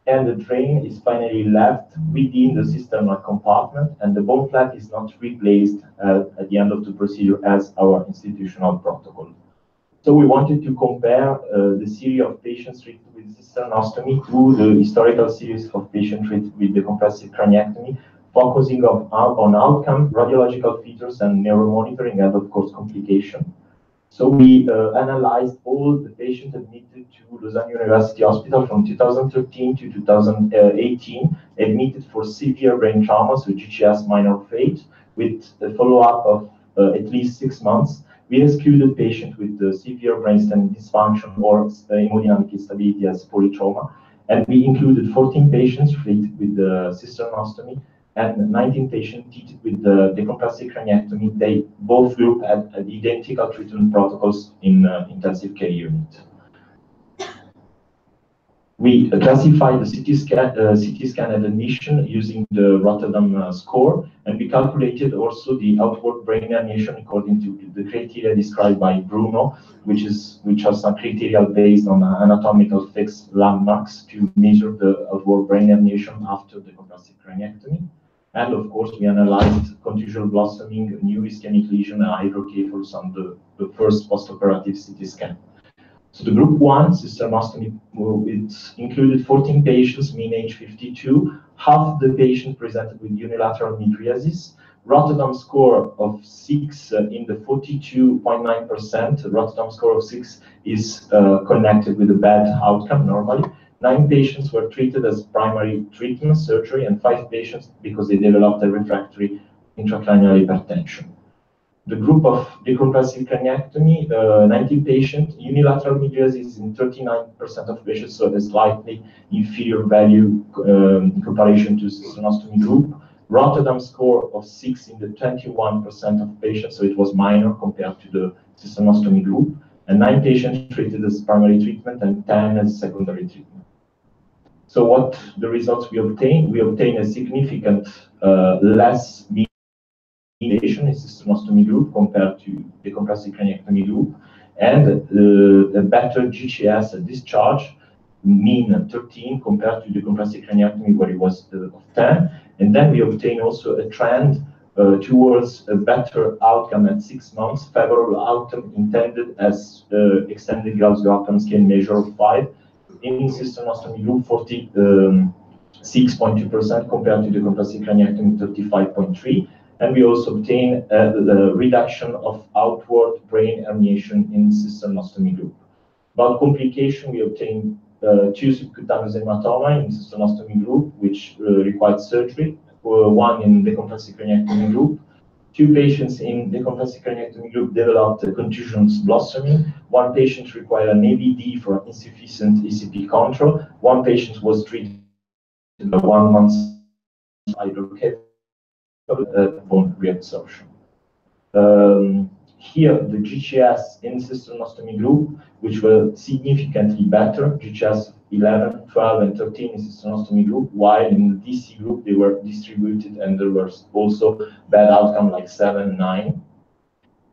And the drain is finally left within the cisternal compartment, and the bone flap is not replaced at the end of the procedure as our institutional protocol. So we wanted to compare the series of patients treated with cisternostomy to the historical series of patients treated with decompressive craniectomy, focusing on outcome, radiological features, and neuromonitoring, and of course complication. So we analyzed all the patients admitted to Lausanne University Hospital from 2013 to 2018, admitted for severe brain trauma, so GCS minor phase, with a follow-up of at least 6 months. We excluded patients with severe brainstem dysfunction or hemodynamic instability as polytrauma, and we included 14 patients treated with cisternostomy and 19 patients treated with decompressive craniectomy. They both groups had identical treatment protocols in intensive care unit. We classified the CT scan at admission using the Rotterdam score, and we calculated also the outward brain herniation according to the criteria described by Bruno, which are some criteria based on anatomical fixed landmarks to measure the outward brain herniation after the decompressive craniectomy. And of course, we analyzed contusional blossoming, new ischemic lesion, and hydrocephalus on the first postoperative CT scan. So the group 1, cisternostomy, it included 14 patients, mean age 52. Half the patients presented with unilateral mydriasis. Rotterdam score of 6 in the 42.9%. Rotterdam score of 6 is connected with a bad outcome normally. 9 patients were treated as primary treatment, surgery, and 5 patients because they developed a refractory intracranial hypertension. The group of decompressive craniectomy, 19 patients, unilateral mydriasis in 39% of patients, so a slightly inferior value in comparison to cisternostomy group. Rotterdam score of 6 in the 21% of patients, so it was minor compared to the cisternostomy group, and 9 patients treated as primary treatment and 10 as secondary treatment. So what the results we obtained? We obtained a significant less in cisternostomy group compared to the decompressive craniectomy group, and a better GCS at discharge, mean 13 compared to the decompressive craniectomy where it was 10. And then we obtained also a trend towards a better outcome at 6 months, favorable outcome intended as extended Glasgow outcome scale measure of 5. In cisternostomy group, 46.2% compared to the decompressive craniectomy, 35.3%. And we also obtained the reduction of outward brain herniation in cisternostomy group. About complication, we obtained 2 subcutaneous hematoma in cisternostomy group, which required surgery, 1 in decompressive craniectomy group. 2 patients in decompressive craniectomy group developed contusions blossoming. 1 patient required an ABD for insufficient ECP control. 1 patient was treated with 1 month hydrocephalus bone reabsorption. Here, the GCS in cisternostomy group, which were significantly better, GCS 11, 12, and 13 in cisternostomy group, while in the DC group, they were distributed and there was also bad outcome like 7, 9.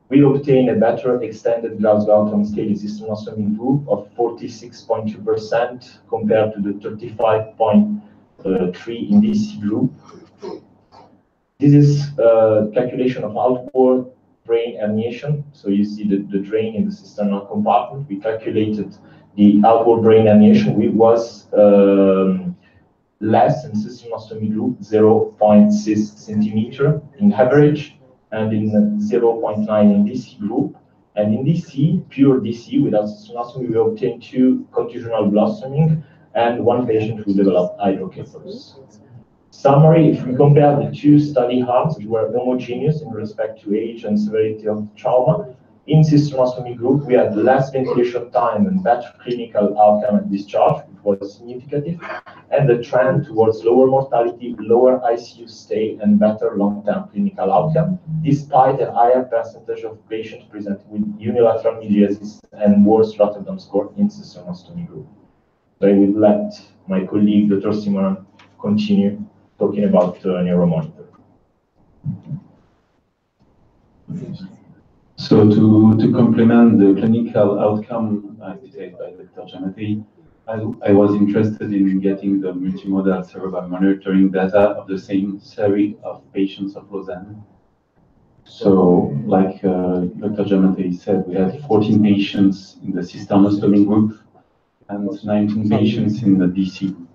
We obtained a better extended Glasgow outcome scale in cisternostomy group of 46.2% compared to the 35.3 in DC group. This is calculation of outward brain herniation. So you see the drain in the cisternal compartment. We calculated the outward brain herniation. It was less in cisternostomy group, 0.6 centimeter in average, and in 0.9 in DC group. And in DC, pure DC without cisternostomy, we obtained 2 contusional blossoming and 1 patient who developed hydrocephalus. Summary, if we compare the 2 study arms, which were homogeneous in respect to age and severity of trauma, in cisternostomy group, we had less ventilation time and better clinical outcome at discharge, which was significant, and the trend towards lower mortality, lower ICU stay, and better long-term clinical outcome, despite a higher percentage of patients presented with unilateral mydriasis and worse Rotterdam score in cisternostomy group. So I will let my colleague, Dr. Simon, continue talking about neuromonitor. So to complement the clinical outcome detailed by Dr. Giamatti, I was interested in getting the multimodal cerebral monitoring data of the same series of patients of Lausanne. So, like Dr. Giammattei said, we had 14 patients in the cisternostomy group and 19 patients in the DC group.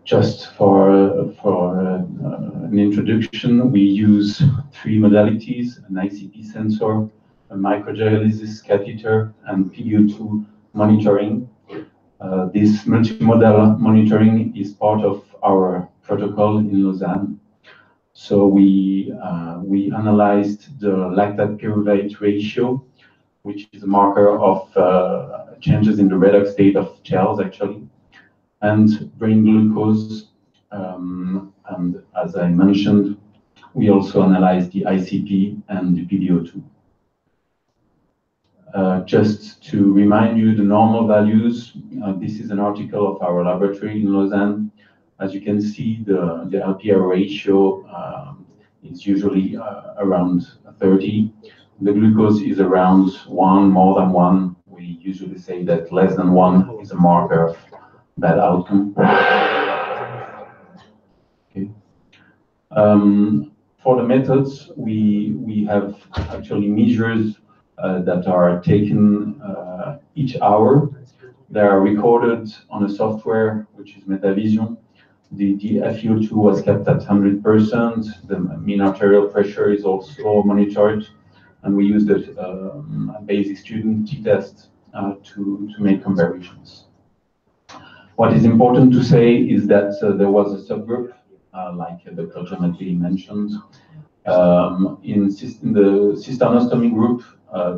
Just for an introduction, we use 3 modalities: an ICP sensor, a microdialysis catheter, and PDO2 monitoring. This multimodal monitoring is part of our protocol in Lausanne. So we analyzed the lactate pyruvate ratio, which is a marker of changes in the redox state of gels, actually, and brain glucose. And as I mentioned, we also analyzed the ICP and the PDO2. Just to remind you the normal values, this is an article of our laboratory in Lausanne. As you can see, the LPR ratio is usually around 30. The glucose is around 1, more than 1. We usually say that less than 1 is a marker of bad outcome. Okay. For the methods, we have actually measures that are taken each hour. They are recorded on a software which is MetaVision. The FiO2 was kept at 100%. The mean arterial pressure is also monitored, and we used a basic student t-test to make comparisons. What is important to say is that there was a subgroup, like Dr. Giammattei mentioned. In the cisternostomy group,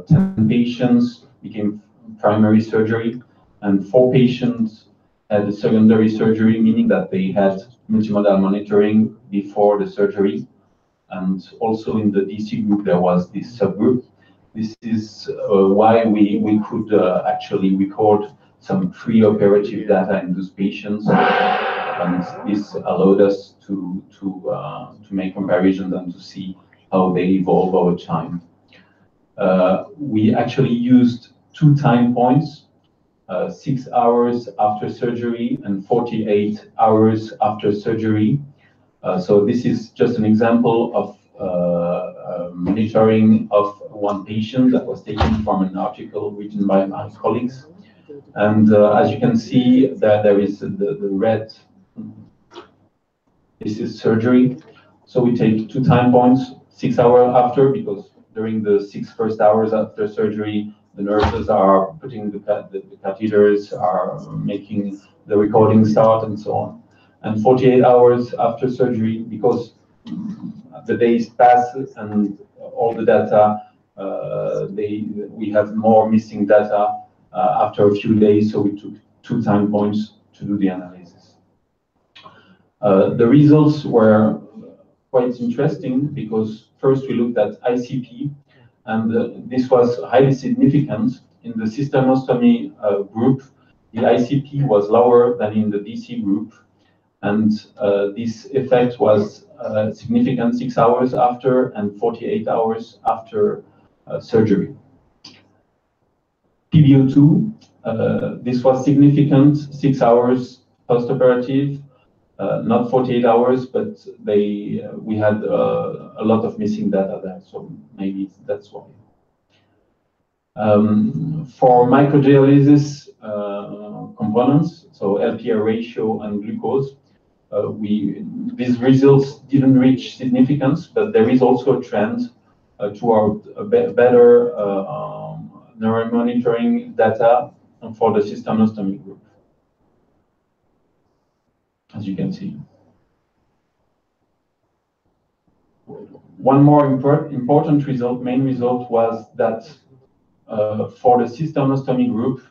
10 patients became primary surgery, and 4 patients had a secondary surgery, meaning that they had multimodal monitoring before the surgery. And also in the DC group, there was this subgroup. This is why we could actually record some pre-operative data in those patients, and this allowed us to make comparisons and to see how they evolve over time. We actually used 2 time points, 6 hours after surgery and 48 hours after surgery. So this is just an example of monitoring of one patient that was taken from an article written by my colleagues. And as you can see, that there is the red. This is surgery. So we take 2 time points, 6 hours after, because during the 6 first hours after surgery, the nurses are putting the catheters, are making the recording start, and so on. And 48 hours after surgery, because the days pass and all the data, we have more missing data after a few days, so we took 2 time points to do the analysis. The results were quite interesting because first we looked at ICP, and this was highly significant. In the cisternostomy group, the ICP was lower than in the DC group, and this effect was significant 6 hours after and 48 hours after surgery. PDO2, this was significant 6 hours post-operative, not 48 hours, but we had a lot of missing data there, so maybe that's why. For microdialysis components, so LPR ratio and glucose, these results didn't reach significance, but there is also a trend toward a better neuromonitoring data for the cisternostomy group, as you can see. One more important result, main result, was that for the cisternostomy group,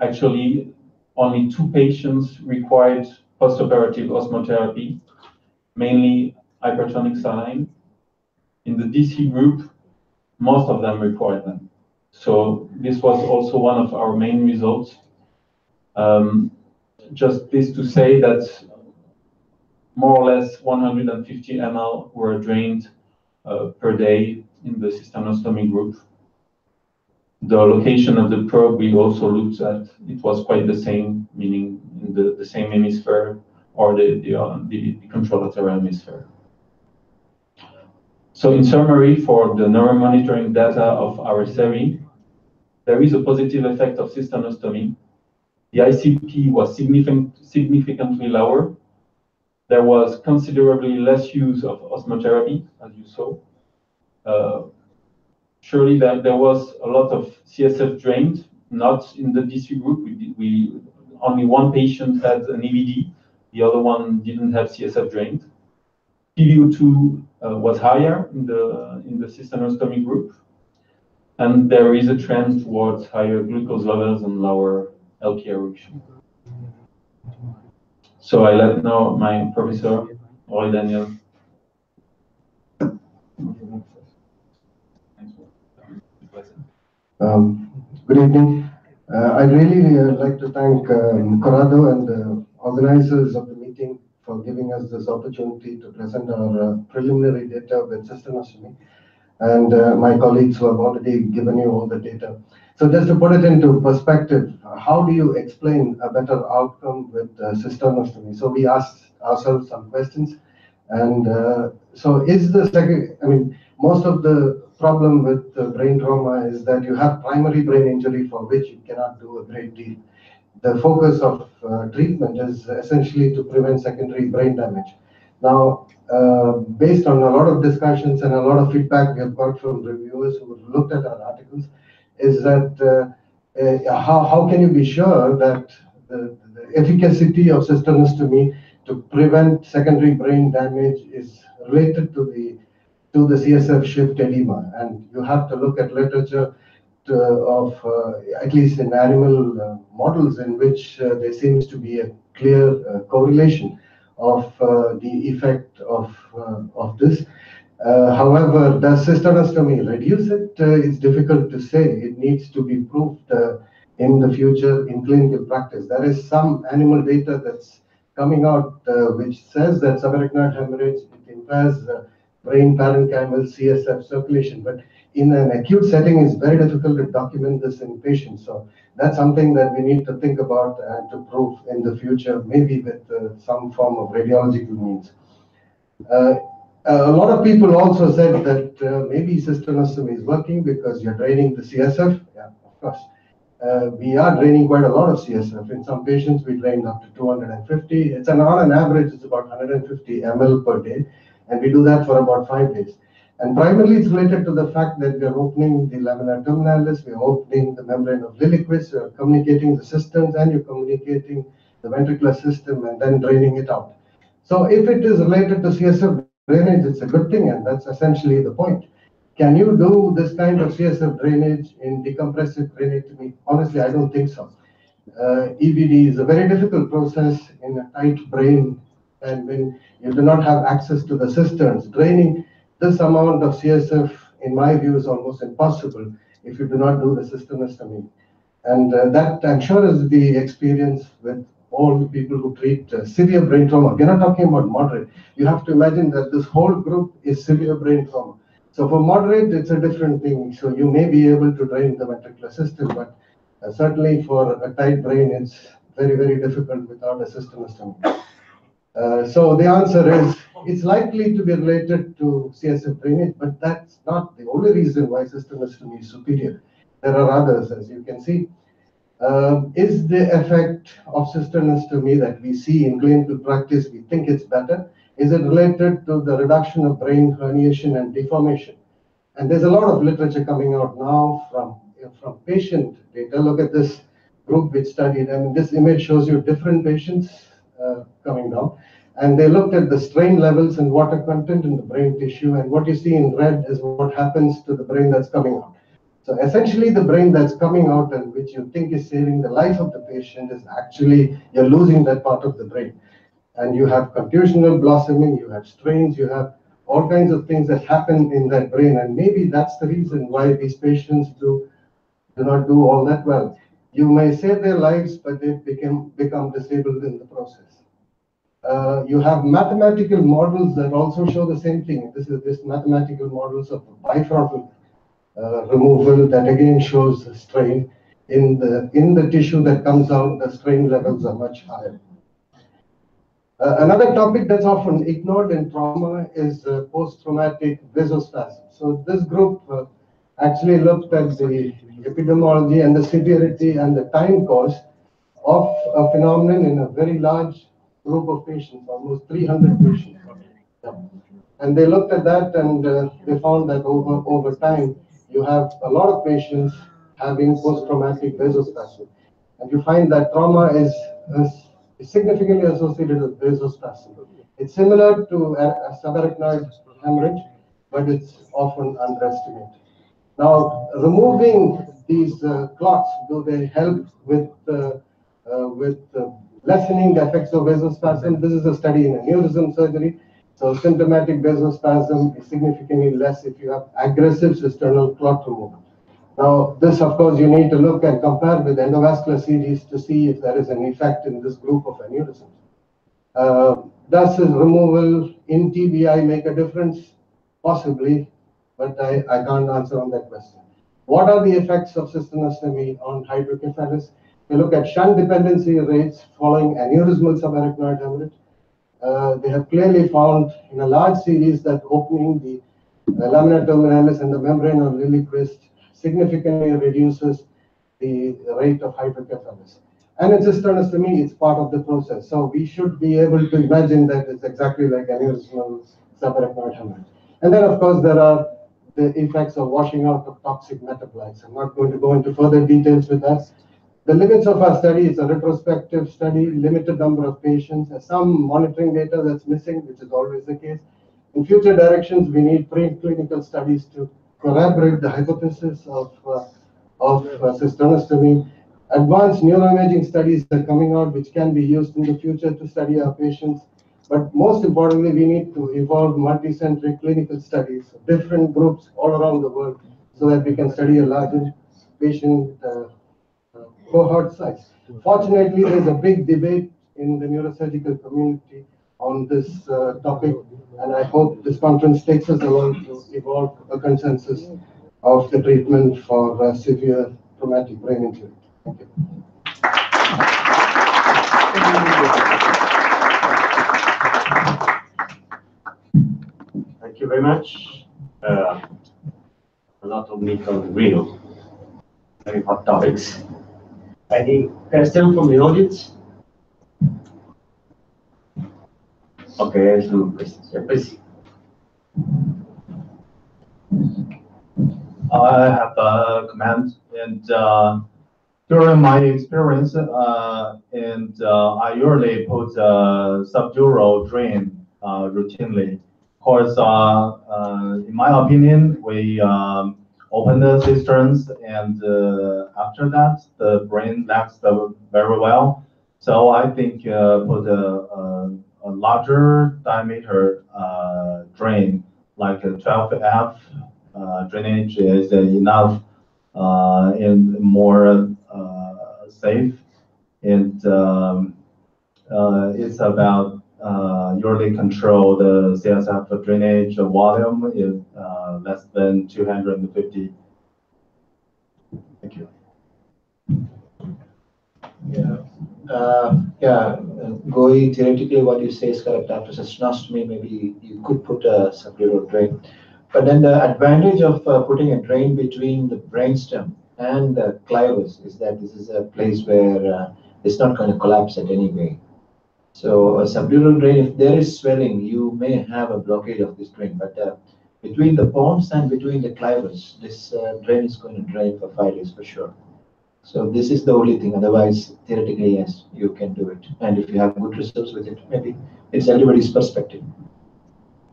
actually only 2 patients required postoperative osmotherapy, mainly hypertonic saline. In the DC group, most of them required them. So this was also one of our main results. Just this to say that more or less 150 ml were drained per day in the cisternostomy group. The location of the probe we also looked at, it was quite the same, meaning in the same hemisphere or the contralateral hemisphere. So in summary, for the neuromonitoring data of our study, there is a positive effect of cisternostomy. The ICP was significantly lower. There was considerably less use of osmotherapy, as you saw. Surely there was a lot of CSF drained, not in the DC group. Only one patient had an EVD, the other one didn't have CSF drained. PVO2 was higher in the cisternostomy group, and there is a trend towards higher glucose levels and lower LP erection. So I let now my professor, Roy Daniel. Good evening. I'd really like to thank Corrado and the organizers of the meeting for giving us this opportunity to present our preliminary data with cisternostomy, and my colleagues who have already given you all the data. So just to put it into perspective, how do you explain a better outcome with cisternostomy? So we asked ourselves some questions, and so is the second, I mean, most of the problem with brain trauma is that you have primary brain injury for which you cannot do a great deal. The focus of treatment is essentially to prevent secondary brain damage. Now, based on a lot of discussions and a lot of feedback we have got from reviewers who have looked at our articles, is that how can you be sure that the efficacy of cisternostomy to prevent secondary brain damage is related to the CSF shift edema? And you have to look at literature at least in animal models in which there seems to be a clear correlation of the effect of this. However, does cisternostomy reduce it? It's difficult to say. It needs to be proved in the future in clinical practice. There is some animal data that's coming out which says that subarachnoid hemorrhage impairs brain parenchymal CSF circulation, but in an acute setting, it's very difficult to document this in patients. So that's something that we need to think about and to prove in the future, maybe with some form of radiological means. A lot of people also said that maybe cisternostomy is working because you're draining the CSF. Yeah, of course. We are draining quite a lot of CSF. In some patients, we drain up to 250. On an average, it's about 150 ml per day. And we do that for about 5 days. And primarily, it's related to the fact that we are opening the lamina terminalis, we are opening the membrane of Lilliquist, we are communicating the systems, and you're communicating the ventricular system and then draining it out. So if it is related to CSF drainage, it's a good thing, and that's essentially the point. Can you do this kind of CSF drainage in decompressive craniectomy? Honestly, I don't think so. EVD is a very difficult process in a tight brain, and when you do not have access to the cisterns, draining this amount of CSF, in my view, is almost impossible if you do not do the cisternostomy. And that, I'm sure, is the experience with all the people who treat severe brain trauma. We're not talking about moderate. You have to imagine that this whole group is severe brain trauma. So for moderate, it's a different thing. So you may be able to drain the ventricular system, but certainly for a tight brain, it's very, very difficult without a cisternostomy. So the answer is, it's likely to be related to CSF drainage, but that's not the only reason why cisternostomy is superior. There are others, as you can see. Is the effect of cisternostomy that we see in clinical practice, we think it's better? Is it related to the reduction of brain herniation and deformation? And there's a lot of literature coming out now from patient data. Look at this group which studied, I mean, this image shows you different patients coming down. And they looked at the strain levels and water content in the brain tissue. And what you see in red is what happens to the brain that's coming out. So essentially, the brain that's coming out and which you think is saving the life of the patient is actually, you're losing that part of the brain. And you have contusional blossoming, you have strains, you have all kinds of things that happen in that brain. And maybe that's the reason why these patients do not do all that well. You may save their lives, but they become disabled in the process. You have mathematical models that also show the same thing. This mathematical models of bifrontal removal that again shows the strain in the tissue that comes out. The strain levels are much higher. Another topic that's often ignored in trauma is post-traumatic vasospasm. So this group actually looked at the epidemiology and the severity and the time course of a phenomenon in a very large group of patients, almost 300 patients. Yeah. And they looked at that and they found that over time, you have a lot of patients having post-traumatic vasospasm. And you find that trauma is significantly associated with vasospasm. It's similar to a subarachnoid hemorrhage, but it's often underestimated. Now, removing these clots, do they help with lessening the effects of vasospasm? This is a study in aneurysm surgery. So symptomatic vasospasm is significantly less if you have aggressive cisternostomy clot removal. Now, this, of course, you need to look and compare with endovascular CDs to see if there is an effect in this group of aneurysms. Does this removal in TBI make a difference? Possibly, but I can't answer on that question. What are the effects of cisternostomy on hydrocephalus? You look at shunt dependency rates following aneurysmal subarachnoid hemorrhage. They have clearly found in a large series that opening the lamina terminalis and the membrane of Lilliquist significantly reduces the rate of hydrocephalus. And in cisternostomy, it's part of the process. So we should be able to imagine that it's exactly like aneurysmal subarachnoid hemorrhage. And then, of course, there are the effects of washing out of toxic metabolites. I'm not going to go into further details with that. The limits of our study is a retrospective study, limited number of patients, some monitoring data that's missing, which is always the case. In future directions, we need preclinical studies to corroborate the hypothesis of cisternostomy. Advanced neuroimaging studies are coming out, which can be used in the future to study our patients. But most importantly, we need to evolve multi-centric clinical studies, different groups all around the world, so that we can study a larger patient cohort size. Fortunately, there's a big debate in the neurosurgical community on this topic, and I hope this conference takes us along to evolve a consensus of the treatment for severe traumatic brain injury. Thank you. Thank you very much. A lot of meat on the grill. Very hot topics. Any question from the audience? Okay, some questions. Yeah, please. I have a comment, and during my experience, I usually put a subdural drain routinely. Of course, in my opinion, we open the cisterns, and after that, the brain lasts very well. So I think put a larger diameter drain, like a 12F drainage, is enough and more safe. And it's about usually control the CSF drainage volume is less than 250. Thank you. Going theoretically, what you say is correct. After cisternostomy, maybe you could put a subdural drain. But then the advantage of putting a drain between the brainstem and the clivus is that this is a place where it's not going to collapse at any way. So a subdural drain, if there is swelling, you may have a blockade of this drain. But between the pons and between the clivus, this drain is going to drain for 5 days for sure. So this is the only thing. Otherwise, theoretically, yes, you can do it. And if you have good results with it, maybe it's everybody's perspective.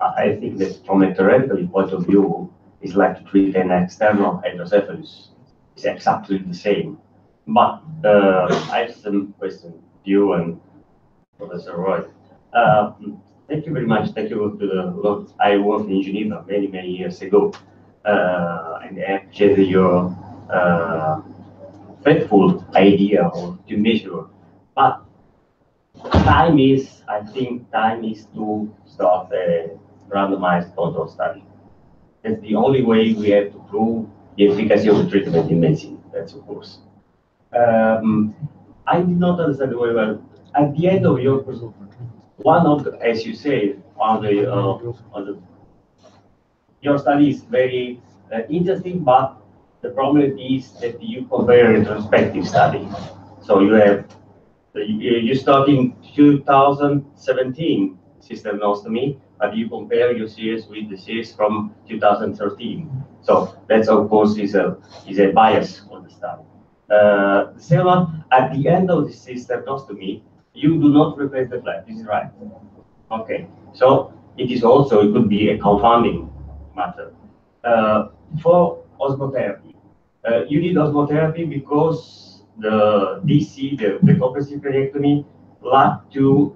I think that from a theoretical point of view, it's like to treat an external hydrocephalus. It's exactly the same. But I have some questions to you and Professor Roy. Thank you very much. Thank you to the I worked in Geneva many, many years ago. And I appreciate your faithful idea of to measure. But I think time is to start a randomized control study. That's the only way we have to prove the efficacy of the treatment in medicine. That's of course. I did not understand very well. At the end of your one of the, as you say, on the your study is very interesting, but the problem is that you compare a retrospective study. So you have you start in 2017 cisternostomy, but you compare your series with the series from 2013. So that's of course is a bias on the study. The second one, at the end of the cisternostomy, you do not replace the flap. This is right. Okay. So it is also, it could be a confounding matter. For osmotherapy, you need osmotherapy because the DC, the decompressive craniectomy, lack to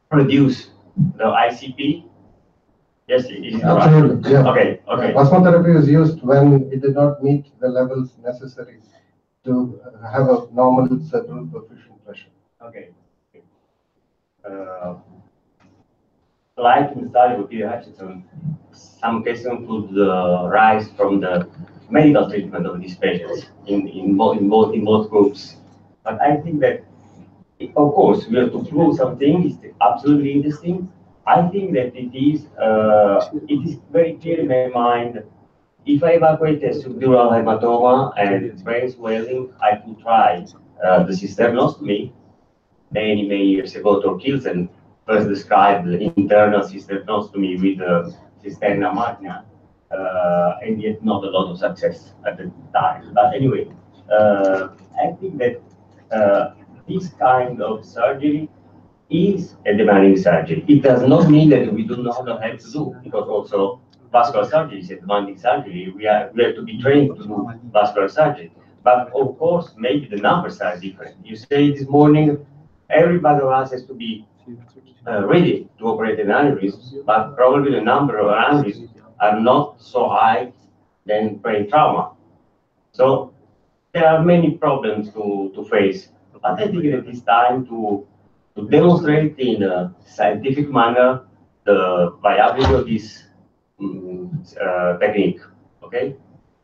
produce the ICP. Yes, it is absolutely. right. Yeah. Okay. Okay. Osmotherapy is used when it did not meet the levels necessary to have a normal cerebral perfusion pressure. Okay. Like in the study with Peter Hutchinson, some cases could rise from the medical treatment of these patients in both groups. But I think that, of course, we have to prove something. It's absolutely interesting. I think that it is very clear in my mind. If I evacuate a subdural hematoma and brain swelling, I could try the cisternostomy. Many years ago, Torkelsen first described the internal cisternostomy with the cisterna magna, and yet not a lot of success at the time. But anyway, I think that this kind of surgery is a demanding surgery. It does not mean that we do not have to do, because also vascular surgery is a demanding surgery. We have to be trained to do vascular surgery. But of course, maybe the numbers are different. You say this morning, everybody of us has to be ready to operate an aneurysm, but probably the number of aneurysms are not so high than brain trauma. So there are many problems to face. But I think that it's time to demonstrate in a scientific manner the viability of this technique. Okay?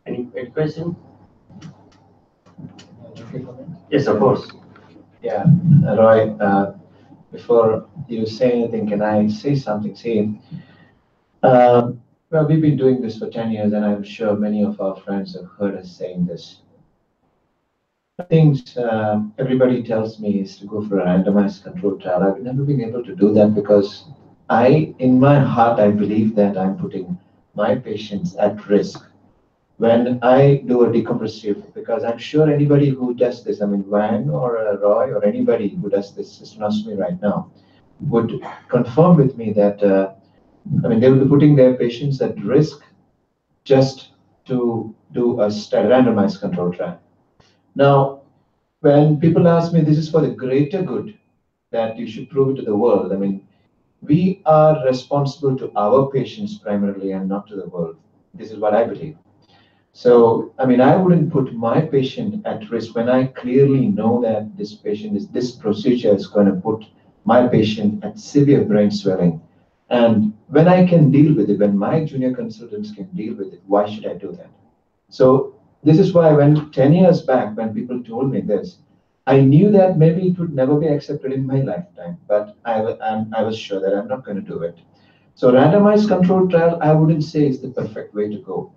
Any question? Yes, of course. Yeah, Roy, before you say anything, can I say something? See, well, we've been doing this for 10 years, and I'm sure many of our friends have heard us saying this. Things everybody tells me is to go for a randomized controlled trial. I've never been able to do that because in my heart, I believe that I'm putting my patients at risk when I do a decompressive, because I'm sure anybody who does this, I mean, Van or Roy or anybody who does this cisternostomy right now would confirm with me that, I mean, they will be putting their patients at risk just to do a randomized control trial. Now, when people ask me, this is for the greater good, that you should prove it to the world, I mean, we are responsible to our patients primarily and not to the world. This is what I believe. So, I mean, I wouldn't put my patient at risk when I clearly know that this procedure is going to put my patient at severe brain swelling. And when I can deal with it, when my junior consultants can deal with it, why should I do that? So this is why when 10 years back, when people told me this, I knew that maybe it would never be accepted in my lifetime, but I was sure that I'm not going to do it. So randomized controlled trial, I wouldn't say is the perfect way to go.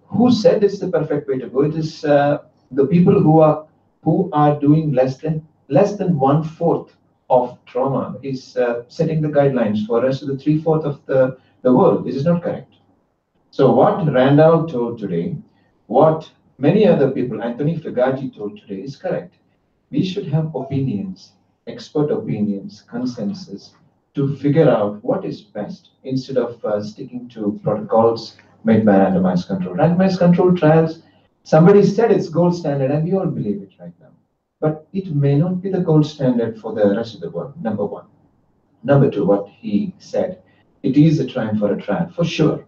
Who said it's the perfect way to go? It is the people who are doing less than 1/4 of trauma is setting the guidelines for us to the 3/4 of the world. This is not correct. So what Randall told today, what many other people, Anthony Fagagi told today, is correct. We should have opinions, expert opinions, consensus to figure out what is best instead of sticking to protocols made by randomized control. Randomized control trials, somebody said it's gold standard, and we all believe it right now. But it may not be the gold standard for the rest of the world, number one. Number two, what he said, it is a time for a trial, for sure.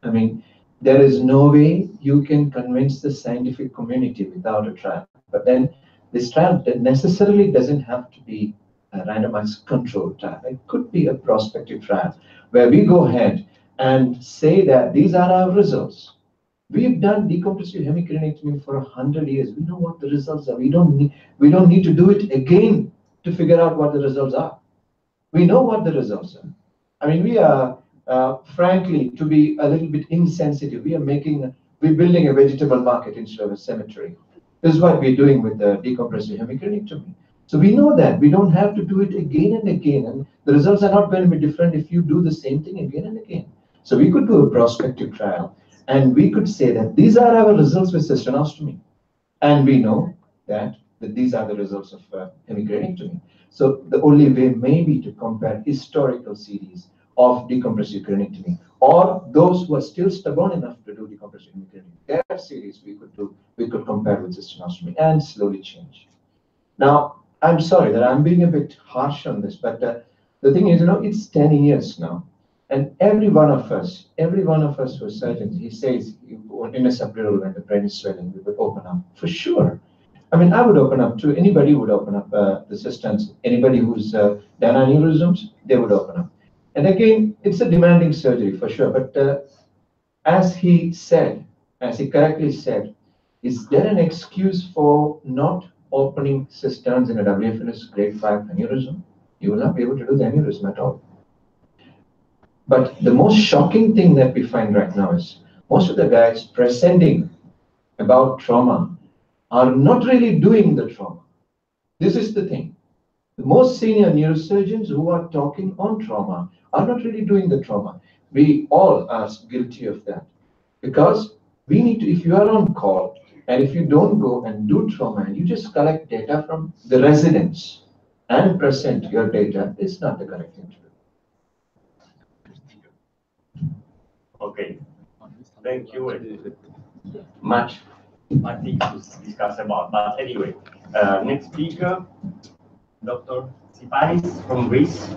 I mean, there is no way you can convince the scientific community without a trial. But then this trial necessarily doesn't have to be a randomized control trial. It could be a prospective trial where we go ahead and say that these are our results. We've done decompressive hemicraniectomy for 100 years. We know what the results are. We don't need to do it again to figure out what the results are. We know what the results are. I mean, we are, frankly, to be a little bit insensitive, we're building a vegetable market instead of a cemetery. This is what we're doing with the decompressive hemicraniectomy. So we know that we don't have to do it again and again, and the results are not going to be different if you do the same thing again and again. So we could do a prospective trial, and we could say that these are our results with cisternostomy, and we know that these are the results of hemicraniectomy. So the only way may be to compare historical series of decompressive craniectomy, or those who are still stubborn enough to do decompressive hemicraniectomy. Their series we could compare with cisternostomy and slowly change. Now, I'm sorry that I'm being a bit harsh on this, but the thing is, it's 10 years now, and every one of us who's surgeons, he says in a subdural when the brain is swelling, we would open up for sure. I mean, I would open up too. Anybody would open up the cisterns. Anybody who's done aneurysms, they would open up. And again, it's a demanding surgery for sure. But as he correctly said, is there an excuse for not opening cisterns in a WFNS grade 5 aneurysm? You will not be able to do the aneurysm at all. But the most shocking thing that we find right now is most of the guys presenting about trauma are not really doing the trauma. This is the thing. The most senior neurosurgeons who are talking on trauma are not really doing the trauma. We all are guilty of that. Because we need to, if you are on call, and if you don't go and do trauma, and you just collect data from the residents and present your data, it's not the correct thing to do. Okay. Thank you. Much things to discuss about. But anyway, next speaker, Dr. Sipanis from Greece.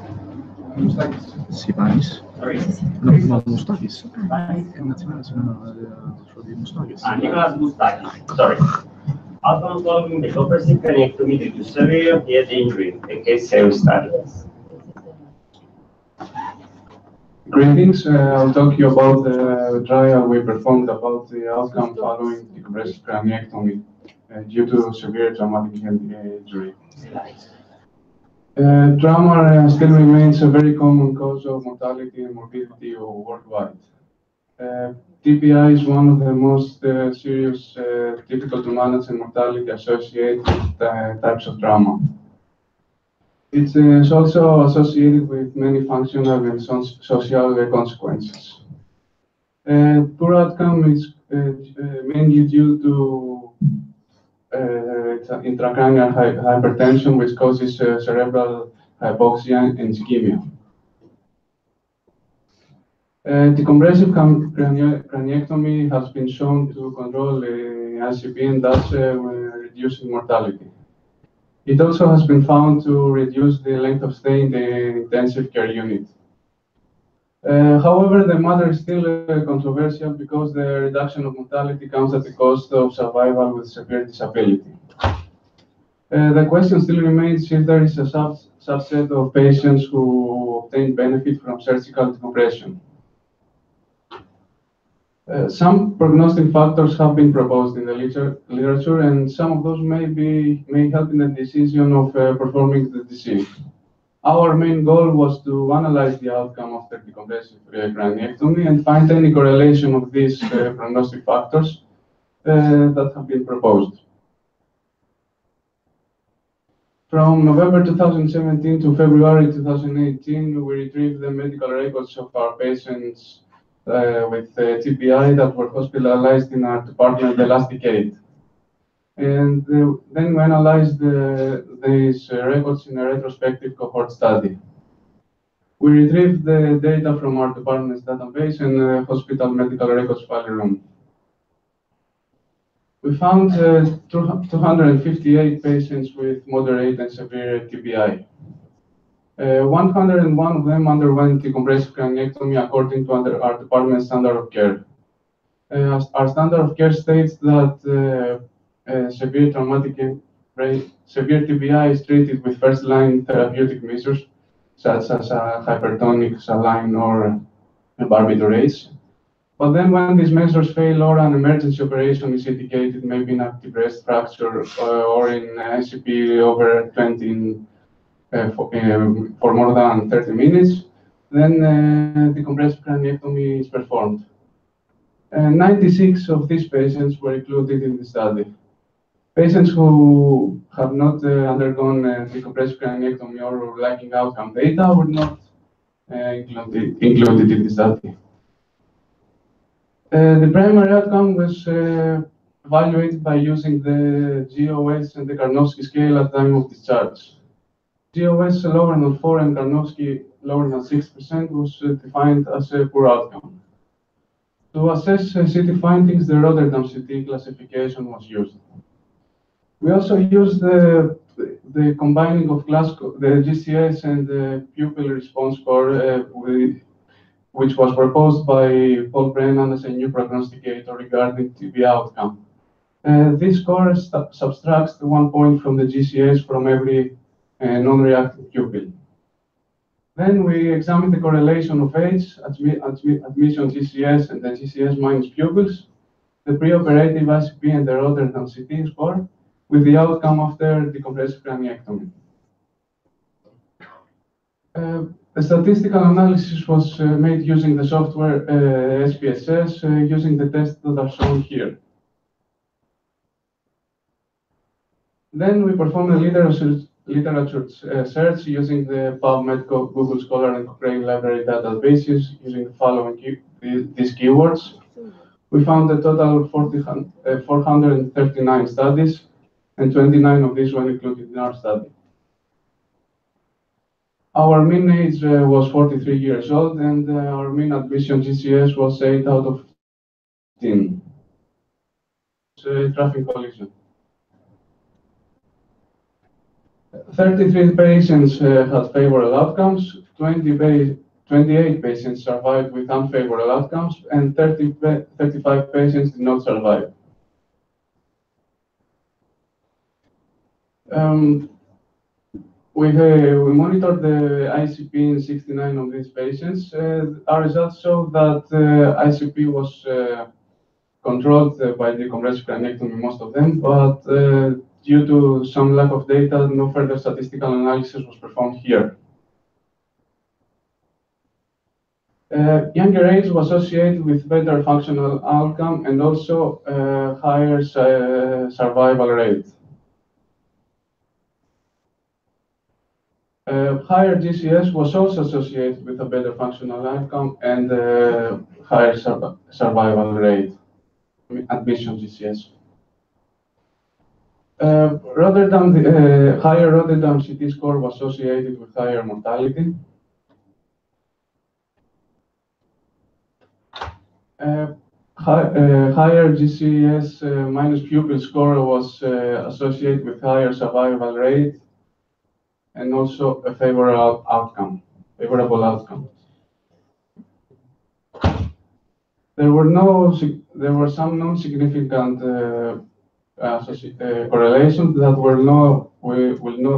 Sipanis? Sorry? No, Moustakis. Nicholas Moustakis, sorry. Outcome following the decompressive craniectomy due to severe head injury, a case series study. Greetings. I'll talk to you about the trial we performed about the outcome following decompressive craniectomy due to severe traumatic head injury. Trauma still remains a very common cause of mortality and morbidity worldwide. TBI is one of the most serious, difficult to manage and mortality associated types of trauma. It is also associated with many functional and social consequences. Poor outcome is mainly due to intracranial hypertension, which causes cerebral hypoxia and ischemia. Decompressive craniectomy has been shown to control ICP and thus reducing mortality. It also has been found to reduce the length of stay in the intensive care unit. However, the matter is still controversial because the reduction of mortality comes at the cost of survival with severe disability. The question still remains if there is a subset of patients who obtain benefit from surgical decompression. Some prognostic factors have been proposed in the literature, and some of those may help in the decision of performing the DCE. Our main goal was to analyze the outcome of the decompressive craniectomy and find any correlation of these prognostic factors that have been proposed. From November 2017 to February 2018, we retrieved the medical records of our patients with TBI that were hospitalized in our department the last decade. And then we analyzed these records in a retrospective cohort study. We retrieved the data from our department's database and hospital medical records file room. We found 258 patients with moderate and severe TBI. 101 of them underwent decompressive craniectomy according to our department's standard of care. Our standard of care states that severe TBI is treated with first-line therapeutic measures, such as hypertonic, saline, or barbiturates. But then when these measures fail or an emergency operation is indicated, maybe an active breast fracture or in ICP over 20 for more than 30 minutes, then decompressive craniectomy is performed. 96 of these patients were included in the study. Patients who have not undergone decompressive craniectomy or lacking outcome data were not included in the study. The primary outcome was evaluated by using the GOS and the Karnofsky scale at time of discharge. GOS lower than 4 and Karnofsky lower than 6% was defined as a poor outcome. To assess CT findings, the Rotterdam CT classification was used. We also used the combining of the GCS and the pupil response score, which was proposed by Paul Brennan as a new prognosticator regarding TB outcome. This score subtracts 1 point from the GCS from every non-reactive pupil. Then we examined the correlation of age, admission GCS, and the GCS minus pupils, the preoperative ICP and the Rotterdam CT score, with the outcome after decompressive craniectomy. The statistical analysis was made using the software SPSS, using the tests that are shown here. Then we performed a literature search using the PubMed, Google Scholar, and Cochrane library databases using the following these keywords. We found a total of 439 studies, and 29 of these were included in our study. Our mean age was 43 years old, and our mean admission GCS was 8 out of 10. It's a traffic collision. 33 patients had favorable outcomes, 28 patients survived with unfavorable outcomes, and 35 patients did not survive. We monitored the ICP in 69 of these patients. Our results show that ICP was controlled by decompressive craniectomy, most of them, but due to some lack of data, no further statistical analysis was performed here. Younger age was associated with better functional outcome and also higher survival rate. Higher GCS was also associated with a better functional outcome and higher survival rate, admission GCS. Higher Rotterdam CT score was associated with higher mortality. Higher GCS minus pupil score was associated with higher survival rate and also a favorable outcome. There were some non-significant correlations that will not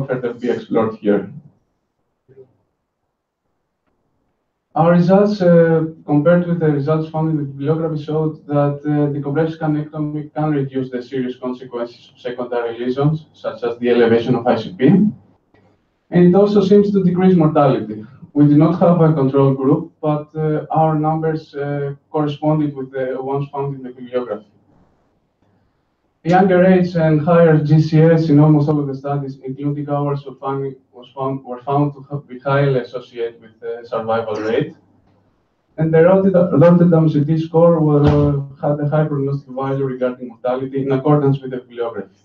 further be explored here. Our results, compared with the results found in the bibliography, showed that decompressive craniectomy can reduce the serious consequences of secondary lesions, such as the elevation of ICP. And it also seems to decrease mortality. We did not have a control group, but our numbers corresponded with the ones found in the bibliography. Younger age and higher GCS in almost all of the studies, including ours, were found to be highly associated with the survival rate. And the Rotterdam CT score had a high prognostic value regarding mortality in accordance with the bibliography.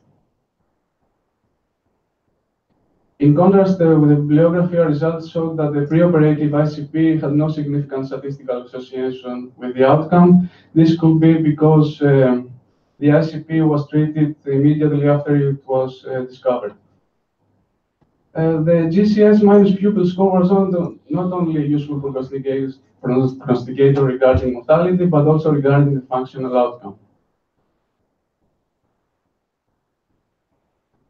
In contrast with the bibliography, our results showed that the preoperative ICP had no significant statistical association with the outcome. This could be because the ICP was treated immediately after it was discovered. The GCS minus pupil score was not only useful prognosticator regarding mortality, but also regarding the functional outcome.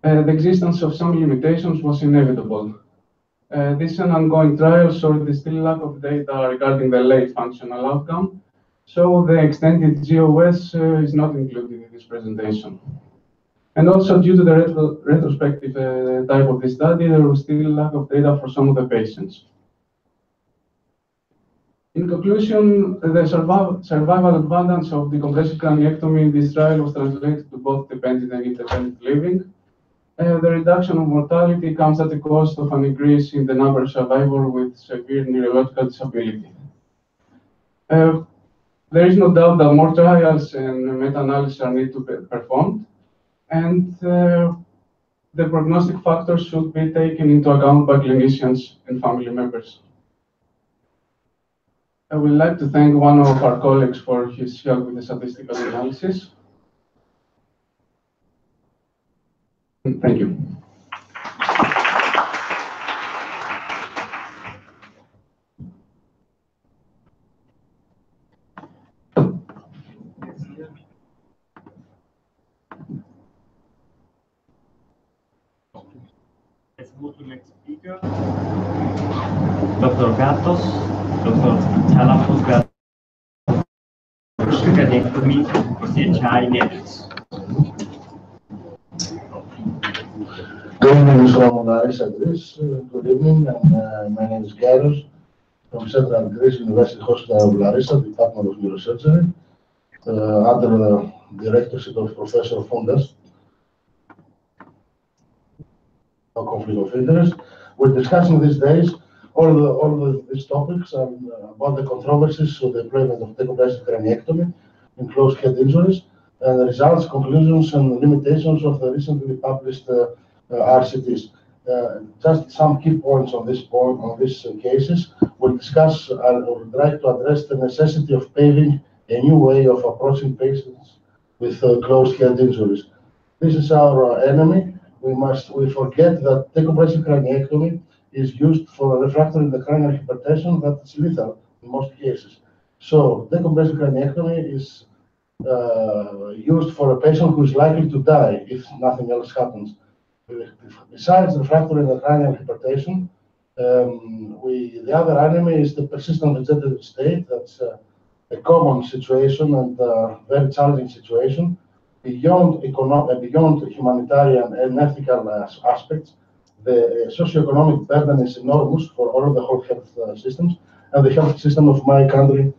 The existence of some limitations was inevitable. This is an ongoing trial, so there is still lack of data regarding the late functional outcome. So the extended GOS is not included in this presentation. And also, due to the retrospective type of the study, there was still lack of data for some of the patients. In conclusion, the survival advantage of decompressive craniectomy in this trial was translated to both dependent and independent living. The reduction of mortality comes at the cost of an increase in the number of survivors with severe neurological disability. There is no doubt that more trials and meta-analysis are needed to be performed, and the prognostic factors should be taken into account by clinicians and family members. I would like to thank one of our colleagues for his help with the statistical analysis. Thank you. Let's move to the next speaker. Dr. Gatos, Dr. Chalapos Gatos, craniectomy for CHI Naples. Good evening from Larissa, Greece. Good evening, and my name is Gatos from Central Greece University Hospital of Larissa, Department of Neurosurgery, under the directorship of Professor Fondas. No conflict of interest. We're discussing these days all these topics about the controversies of the employment of decompressive craniectomy in closed head injuries, and the results, conclusions, and limitations of the recently published RCTs. Just some key points on these cases. We'll discuss. I would like to address the necessity of paving a new way of approaching patients with closed head injuries. This is our enemy. We forget that decompressive craniectomy is used for refractory intracranial hypertension that is lethal in most cases. So decompressive craniectomy is used for a patient who is likely to die if nothing else happens. Besides refractory intracranial hypertension, the other enemy is the persistent vegetative state. That's a common situation and very challenging situation. Beyond humanitarian and ethical aspects, the socioeconomic burden is enormous for all of the whole health systems, and the health system of my country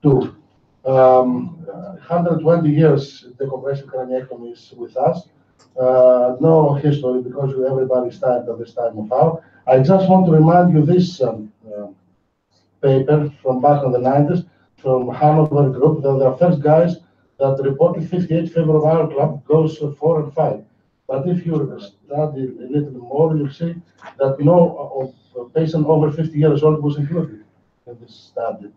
too. 120 years decompressive craniectomy is with us. No history because everybody started at this time of hour. I just want to remind you this paper from back in the 90s from Hanover Group. They're the first guys that reported 58 febrile club goes 4 and 5. But if you study a little more, you'll see that no patient over 50 years old was included in this study.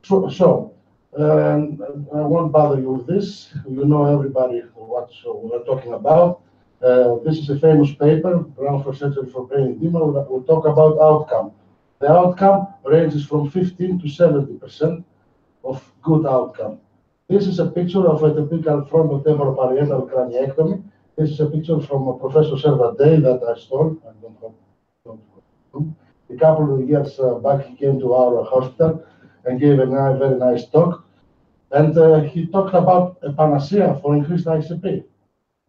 So I won't bother you with this. You know everybody what we're talking about. This is a famous paper, Ground for Surgery for Brain Edema. We'll talk about outcome. The outcome ranges from 15 to 70% of good outcome. This is a picture of a typical frontotemporal parietal craniectomy. This is a picture from Professor Servadei that I stole. I don't know. A couple of years back, he came to our hospital and gave a very nice talk. And he talked about a panacea for increased ICP.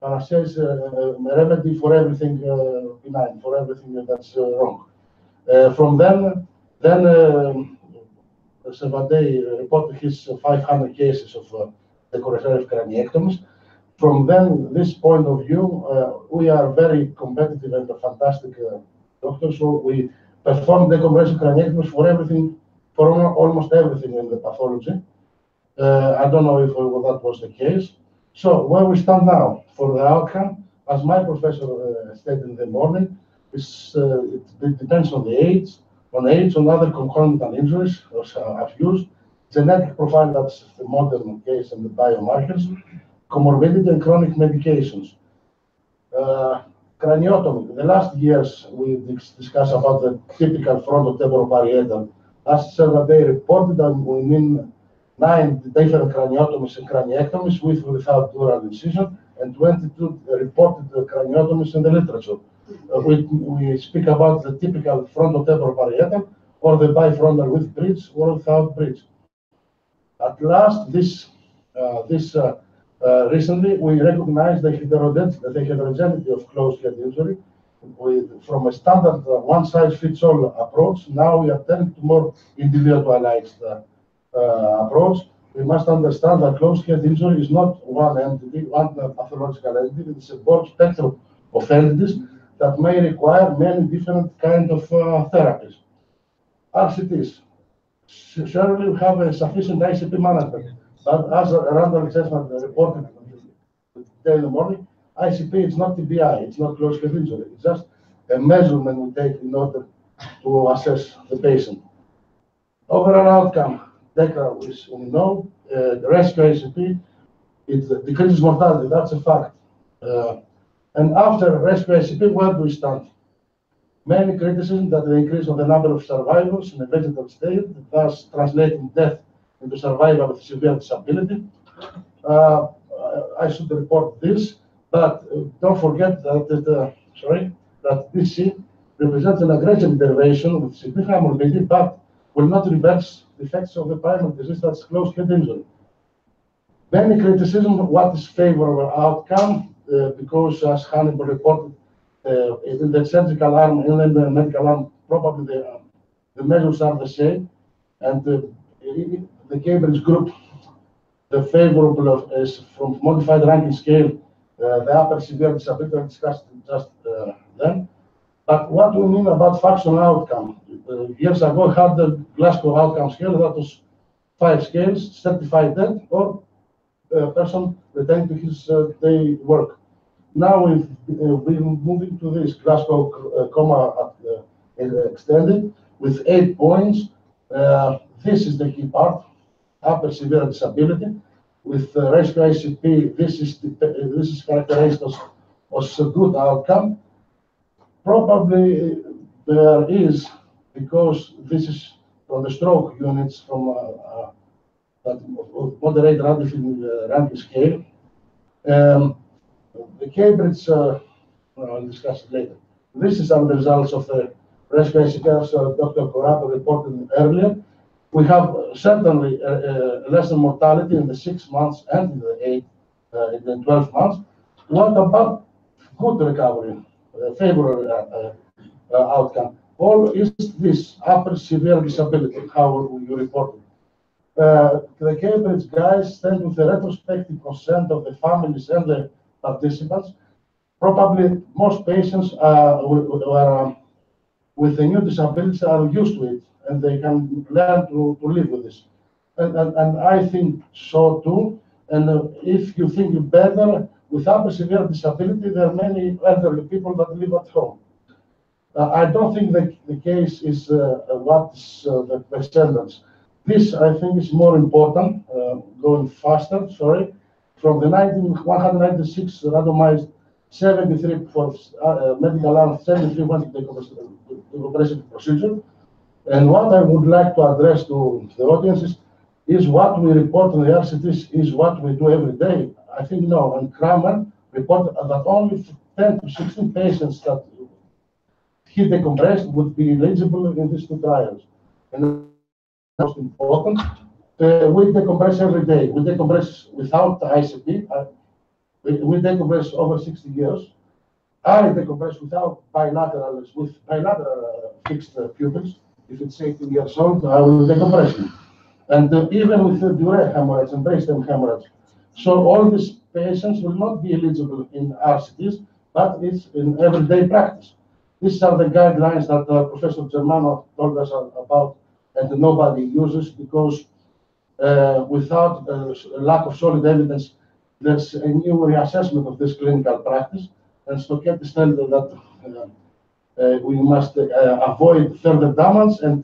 Panacea is a remedy for everything benign, for everything that's wrong. From then Servadei reported his 500 cases of decompressive craniectomies. From then, this point of view, we are very competitive and a fantastic doctors. So we perform decompressive craniectomies for everything, for almost everything in the pathology. I don't know if that was the case. So where we stand now for the outcome, as my professor stated in the morning, it depends on the age, on other concomitant injuries I've used, genetic profile, that's the modern case, and the biomarkers, comorbidity and chronic medications. Craniotomy. In the last years, we discussed about the typical frontotemporal parietal. As Servadei reported, that we mean 9 different craniotomies and craniectomies with or without dural incision, and 22 reported craniotomies in the literature. We speak about the typical frontotemporal parietal or the bifrontal with bridge or without bridge. At last, this Recently, we recognize the heterogeneity of closed head injury. From a standard one-size-fits-all approach, now we are turning to more individualized approach. We must understand that closed head injury is not one entity, one pathological entity. It's a broad spectrum of entities that may require many different kinds of therapies. RCTs. Surely we have a sufficient ICP management, but as Randall Chestnut reported today in the morning, ICP is not TBI, it's not closed head injury. It's just a measurement we take in order to assess the patient. Overall outcome, DECRA, we know, the rescue ICP, it decreases mortality, that's a fact. And after rescue ICP, where do we stand? Many criticism that the increase of the number of survivors in a vegetal state, thus translating death into survival with severe disability. I should report this, but don't forget that that DC represents an aggressive intervention with significant morbidity, but will not reverse the effects of the primary disease, that's closed head injury. Many criticism of what is favorable outcome, because as Hannibal reported, in the surgical arm and in the medical arm, probably the measures are the same. And the Cambridge group, the favorable is from modified ranking scale, the upper severe disability discussed just then. But what do we mean about functional outcome? Years ago, we had the Glasgow outcome scale, that was 5 scales, certified death, or person returning to his day work. Now we're moving to this Glasgow coma extended with 8 points. This is the key part, upper severe disability. With rescue ICP, this is characterized as a good outcome. Probably there is, because this is from the stroke units from that moderate ranking scale. The Cambridge, I'll discuss it later. This is some of the results of the rescue ICP, as Dr. Corrado reported earlier. We have certainly less than mortality in the 6 months and in the 12 months. What about good recovery, favorable outcome? All is this upper severe disability, how you report it. The Cambridge guys stand with the retrospective consent of the families and the participants. Probably most patients with the new disabilities are used to it, and they can learn to live with this. And I think so too. And if you think better, with upper severe disability, there are many elderly people that live at home. I don't think the case is what's the percentage. This, I think, is more important, going faster, sorry. From the 196 randomized, 73 for medical arm, 73 went to the decompressive procedure. And what I would like to address to the audience is what we report in the RCTs is what we do every day. I think no, and Kramer reported that only 10 to 16 patients that he decompressed would be eligible in these 2 trials. And most important, we decompress every day. We decompress without the ICP. We decompress over 60 years. I decompress without bilaterals, with bilateral fixed pupils. If it's 18 years old, I will decompress them. And even with the dure hemorrhage and brainstem hemorrhage. So all these patients will not be eligible in RCTs, but it's in everyday practice. These are the guidelines that Professor Germano told us about, and nobody uses because without lack of solid evidence, there's a new reassessment of this clinical practice. And Stoketis tells that we must avoid further damage and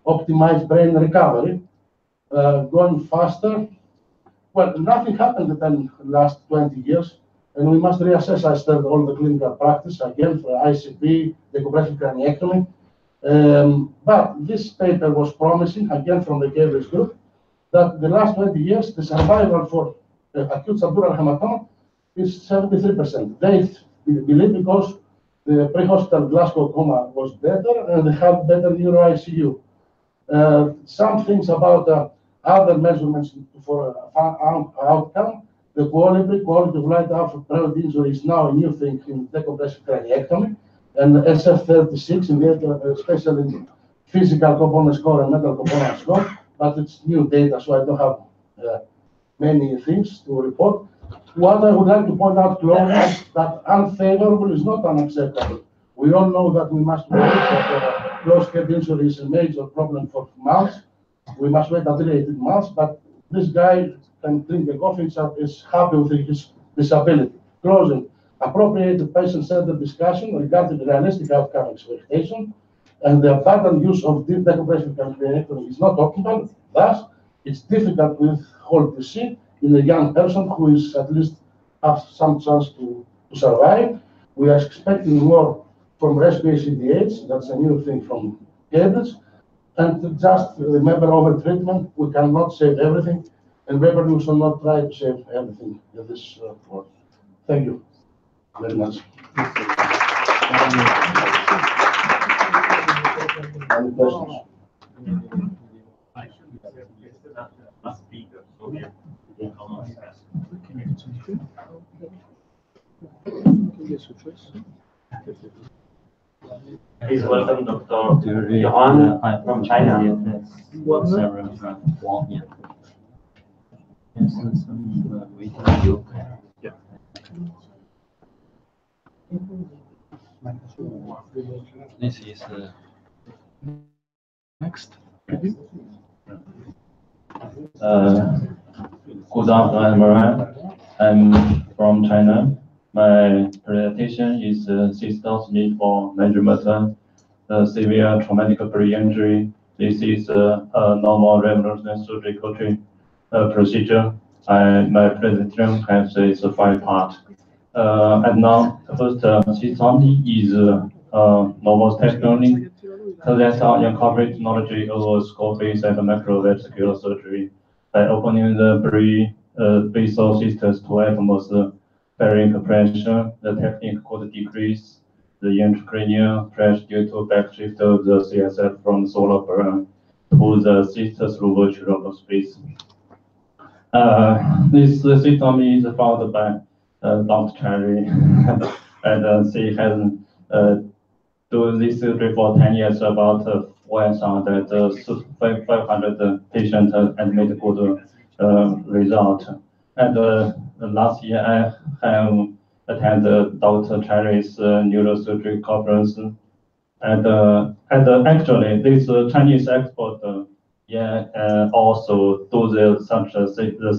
optimize brain recovery. Going faster, well, nothing happened in the last 20 years, and we must reassess, I said, all the clinical practice again for ICP, decompressive craniectomy. But this paper was promising, again from the Cambridge group, that the last 20 years, the survival for acute subdural hematoma is 73%. They believe because the pre-hospital Glasgow coma was better and they have better neuro ICU. Some things about other measurements for outcome. The quality of light after brain injury is now a new thing in decompressive craniectomy, and SF36 in the especially in physical component score and mental component score, but it's new data, so I don't have many things to report. What I would like to point out closely is that unfavorable is not unacceptable. We all know that we must wait that closed head injury is a major problem for months. We must wait until 18 months, but this guy can drink a coffee, is happy with his disability. Closing, appropriate patient-centered discussion regarding realistic outcome expectation, and the abundant use of deep decompressive craniectomy is not optimal. Thus, it's difficult with whole DC in a young person who is at least have some chance to survive. We are expecting more from rescue CDH, that's a new thing from cables. And just remember, over treatment, we cannot save everything, and remember, we should not try to save everything in this world. Thank you very much. Any questions? Please welcome Dr. Johan from China. This is next. Good afternoon, everyone. I'm from China. My presentation is Cisternostomy for measurement severe traumatic brain injury. This is a normal revolutionary surgical procedure. My presentation has a 5-part. And now, the first cisternostomy is novel technology that incorporates technology over scope-based and macrovascular surgery by opening the basal cisters to atmosphere bearing pressure. The technique could decrease the intracranial pressure due to backshift of the CSF from the solar burn to the cisters through virtual space. This cisternostomy is founded by Dr. Cherry, and she has doing this surgery for 10 years about when some that 500 patients and made good result. And last year I have attended Dr. Cherry's neurosurgery conference, and actually this Chinese expert also do the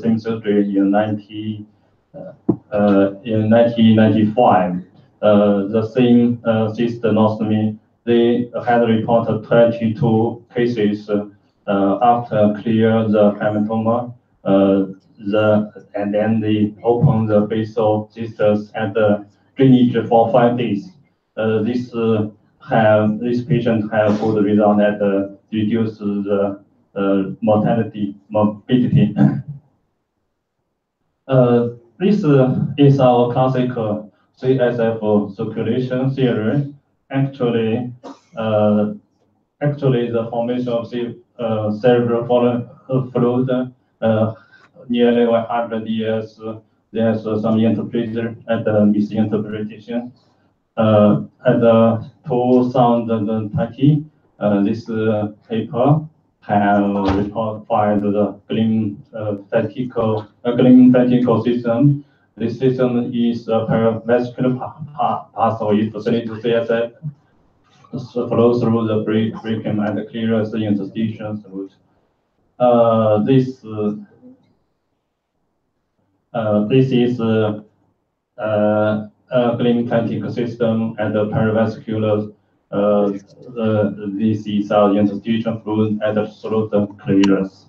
same surgery in 1995. The same cisternostomy, they had reported 22 cases after clear the hematoma, and then they open the basal cisters and the drainage for 5 days. This patient have good result that reduce the morbidity. This is our classical CSF circulation theory. Actually, the formation of cerebral fluid nearly 100 years. There's some interpretation and misinterpretation. At 2020, this paper have reported the gleam ventricle system. This system is a perivascular pathway facilitating CSF flow through the brachium and clears the interstitial route. This is a gleam ventricle system and the perivascular. This is our interstitial fluid and through clearance.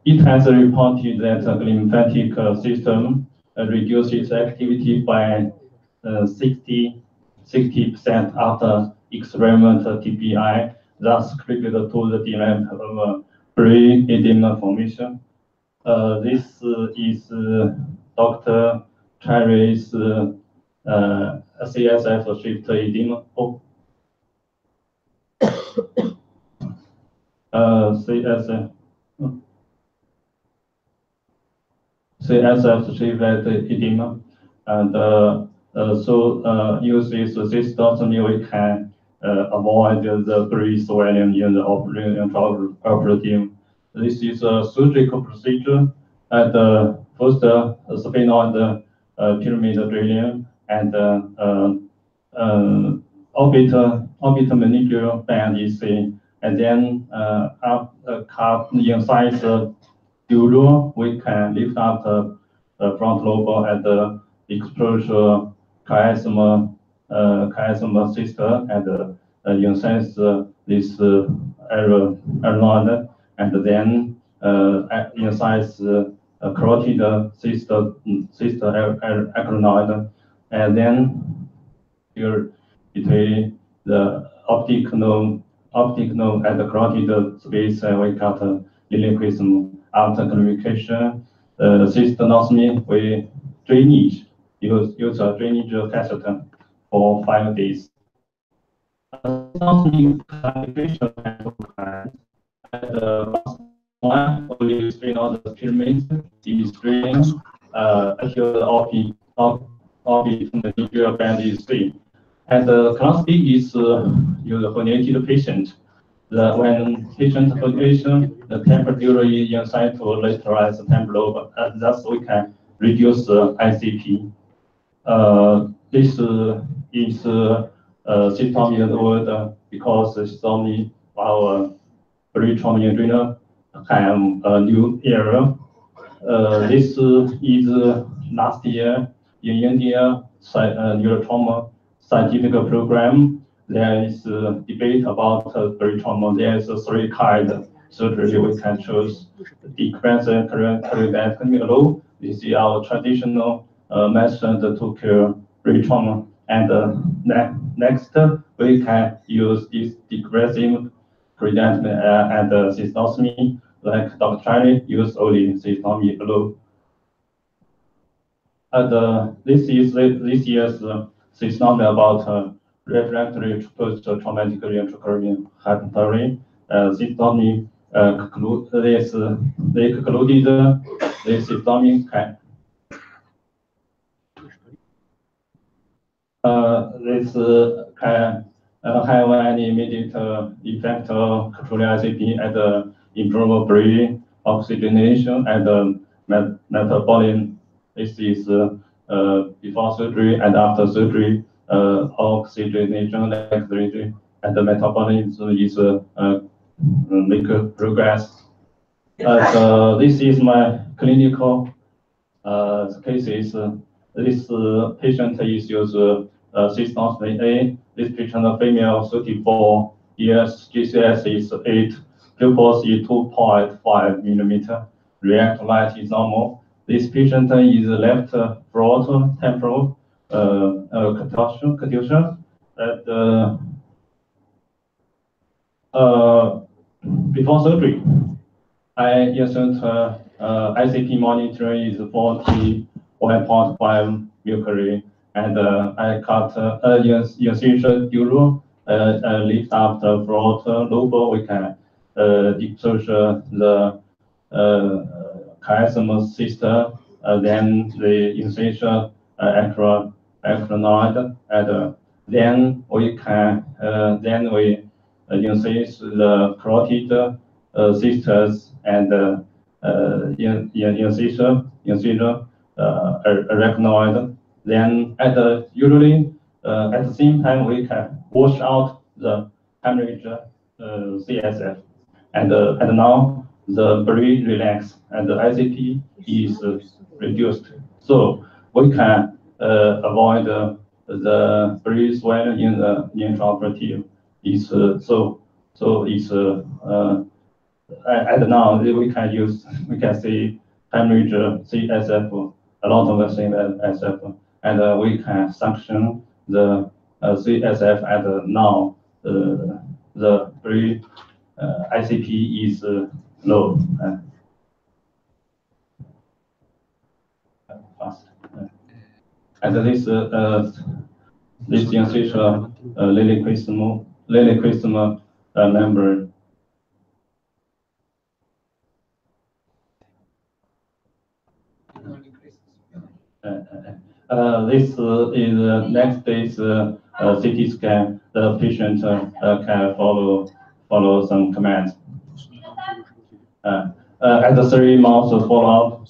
It has reported that the gleam ventricle system reduces activity by 60% after experimental TBI, thus critical to the delay of brain edema formation. This is Dr. Cherry's CSF shift edema. CSF. CSF shaped edema. And so use this cisternostomy, we can avoid the breast swelling in the operative. This is a surgical procedure at the first sphenoid pyramid drilling and orbital meningeal band is seen, and then cut inside the dura, we can lift up the front lobe and expose chiasma cister and insert this around, and then inside carotid cister acronoid, and then here between the optic node and the carotid space, we cut linequism. After communication, cisternostomy, we drainage, use a drainage catheter for 5 days. Cisternostomy communication one, we strain out the pyramid, is draining until the orbit meningeal band is free. And the class B is use a herniated patient. When patient herniation, the temperature is inside to lateralize the temporal lobe, and thus we can reduce the ICP. This is cisternostomy word because cisternostomy our trauma in renal have a new era. This is last year in India Neurotrauma scientific program. There is a debate about brain trauma. There is 3 kinds of surgery we can choose. Decompressive, craniectomy alone. This is our traditional method to cure brain trauma. And next, we can use this decompressive craniectomy and cisternostomy, like Dr. Charlie used only cisternostomy alone. And this is this year's cisternostomy about refractory post-traumatic intracranial hypertrophy. Cisternostomy they concluded the cisternostomy can this can have any immediate effect of controlling ICP and improve brain oxygenation and metabolism. This is before surgery and after surgery. Oxygenation, electricity, and the metabolism is make progress. This is my clinical cases. This patient is used cisternostomy A. This patient, female, 34 years, GCS is 8, pupils is 2.5 millimeter. React light is normal. This patient is left frontal temporal contusion. Before surgery, I insert ICP monitoring is 41.5 mercury, and I cut incision dura, lift up the frontal lobe. We can expose the chiasma cister, then the incision acronoid, and then we can insert the carotid cisters and incision arachnoid. Then usually at the same time we can wash out the hemorrhage CSF, and now the brain relax and the ICP is reduced, so we can avoid the brain swelling in the intraoperative. Is and now we can see hemorrhage CSF, a lot of the same SF, and we can sanction the CSF, and now the brain ICP is low. Fast. And this incision linequism membrane. This is the next day's CT scan. The patient can follow some commands. At the 3 months follow-up,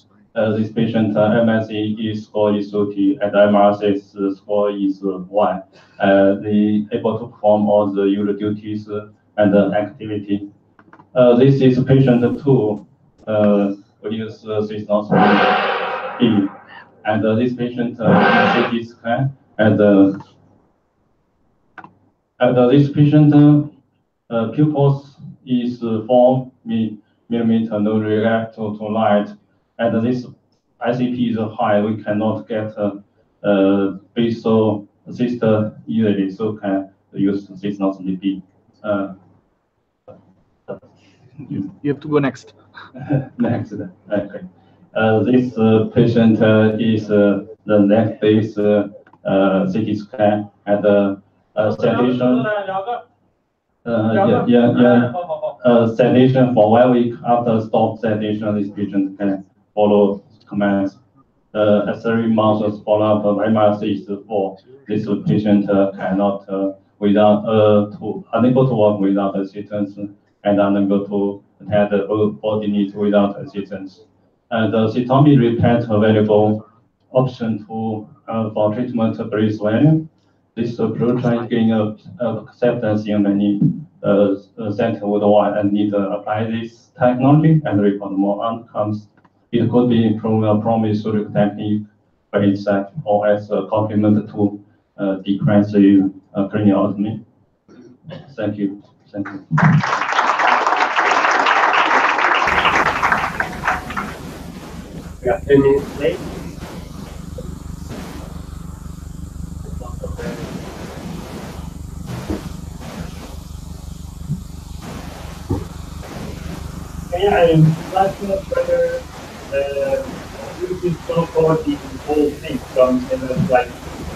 this patient MSE score is 30 and MRSS score is 1. They able to perform all the usual duties and activity. This is patient 2 with Cisternostomy. And this patient CT scan and this patient pupils is 4 millimeter, no react to light, and this ICP is high. We cannot get basal cyst easily, so can use Cisternostomy. You have to go next. Next, okay. This patient is the next day's CT scan and sedation. Sedation for 1 week. After stop sedation, this patient can follow commands. At 3 months follow-up, MRC is 4. This patient cannot unable to work without assistance and unable to attend the body needs without assistance. And the Cisternostomy represents a valuable option for treatment of breast volume. This approach is gaining acceptance in many centers worldwide and need to apply this technology and report more outcomes. It could be from a promised surgical technique by itself or as a complement to decompressive craniotomy. Thank you. Thank you. We have 10 minutes late. I'm not sure whether you can go for the whole thing from like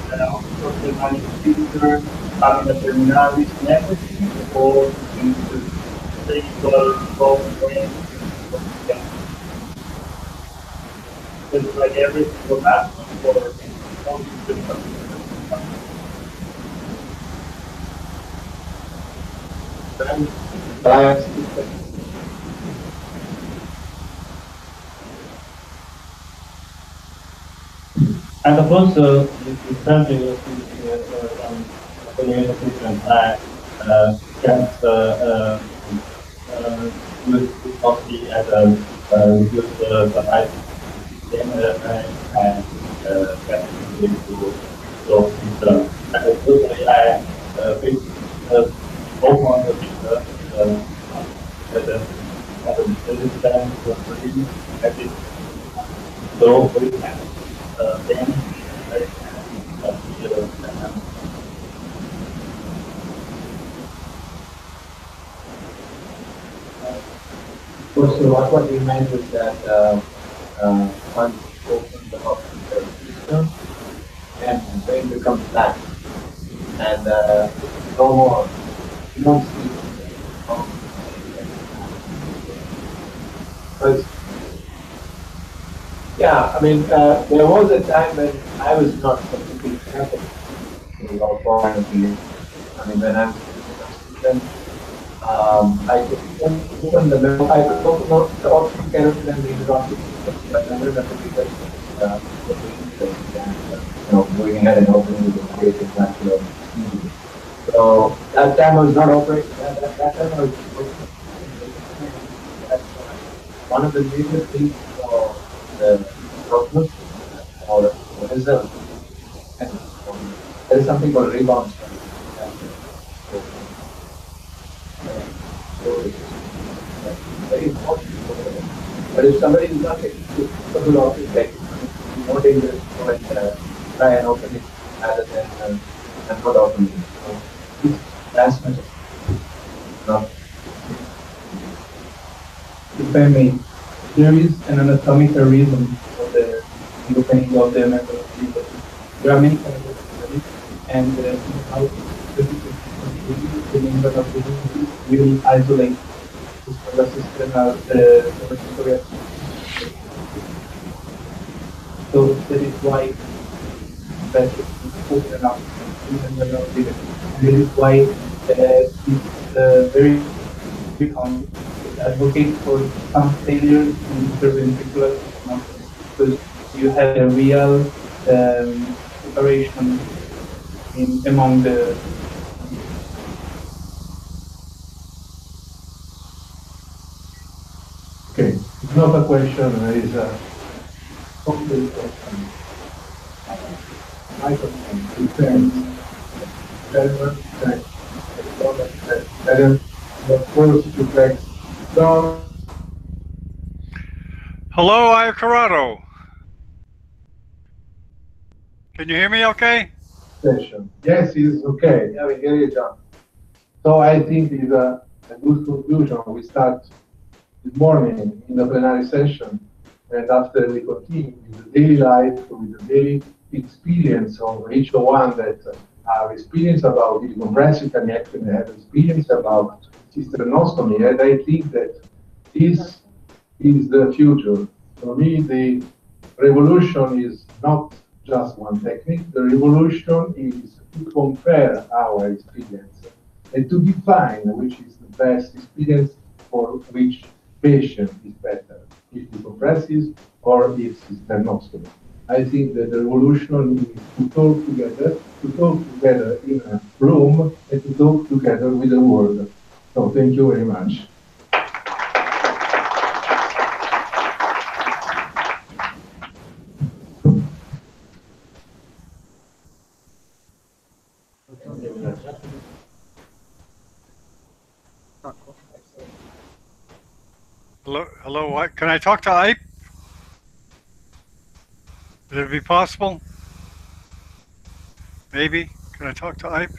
the manufacturer having a terminalis network or into physical program. It's like every single map for all these different. And the first example is communication. I get use copy and use the I and get into so system. And usually I fix open the picture so we can then so what we meant was that once you open the hospital system and the brain becomes flat and no more, you don't see because yeah, I mean, there was a time when I was not completely happy with our point of view. I mean, when I was in I could open the middle, I could open the optic keratin and the neurotrauma, but I remember because going ahead and opening the creative natural. So that time I was not operating, that time I was operating. One of the major things for the prognostics or the result, and there is something called rebound study. So it's very important. But if somebody is not getting to the optic, like it's more dangerous to go and try and open it rather than not open it. So that's much. If I may, there is an anatomical reason for the opening of the member of the body. There are many kinds of studies, and how the member of the body will isolate the system of the vertebrae. So that is why better to open up and this is why it's very common advocate for some failures in interventricular sternostomy because you have a real separation among the. Okay, it's not a question, it's a complete question. My question depends. Hello, I have Corrado. Can you hear me okay? Session. Yes, it's okay. Yeah, we hear you, John. So I think it's a good conclusion. We start this morning in the plenary session, and after we continue with the daily life, with the daily experience of each one that have experience about decompressive craniectomy, have experience about cisternostomy, and I think that this is the future. For me, the revolution is not just one technique. The revolution is to compare our experience and to define which is the best experience for which patient is better, if decompressive or if cisternostomy. I think that the revolution is to talk together in a room and to talk together with the world. So thank you very much. Hello, what? Can I talk to Ike? Would it be possible? Maybe. Can I talk to Ike?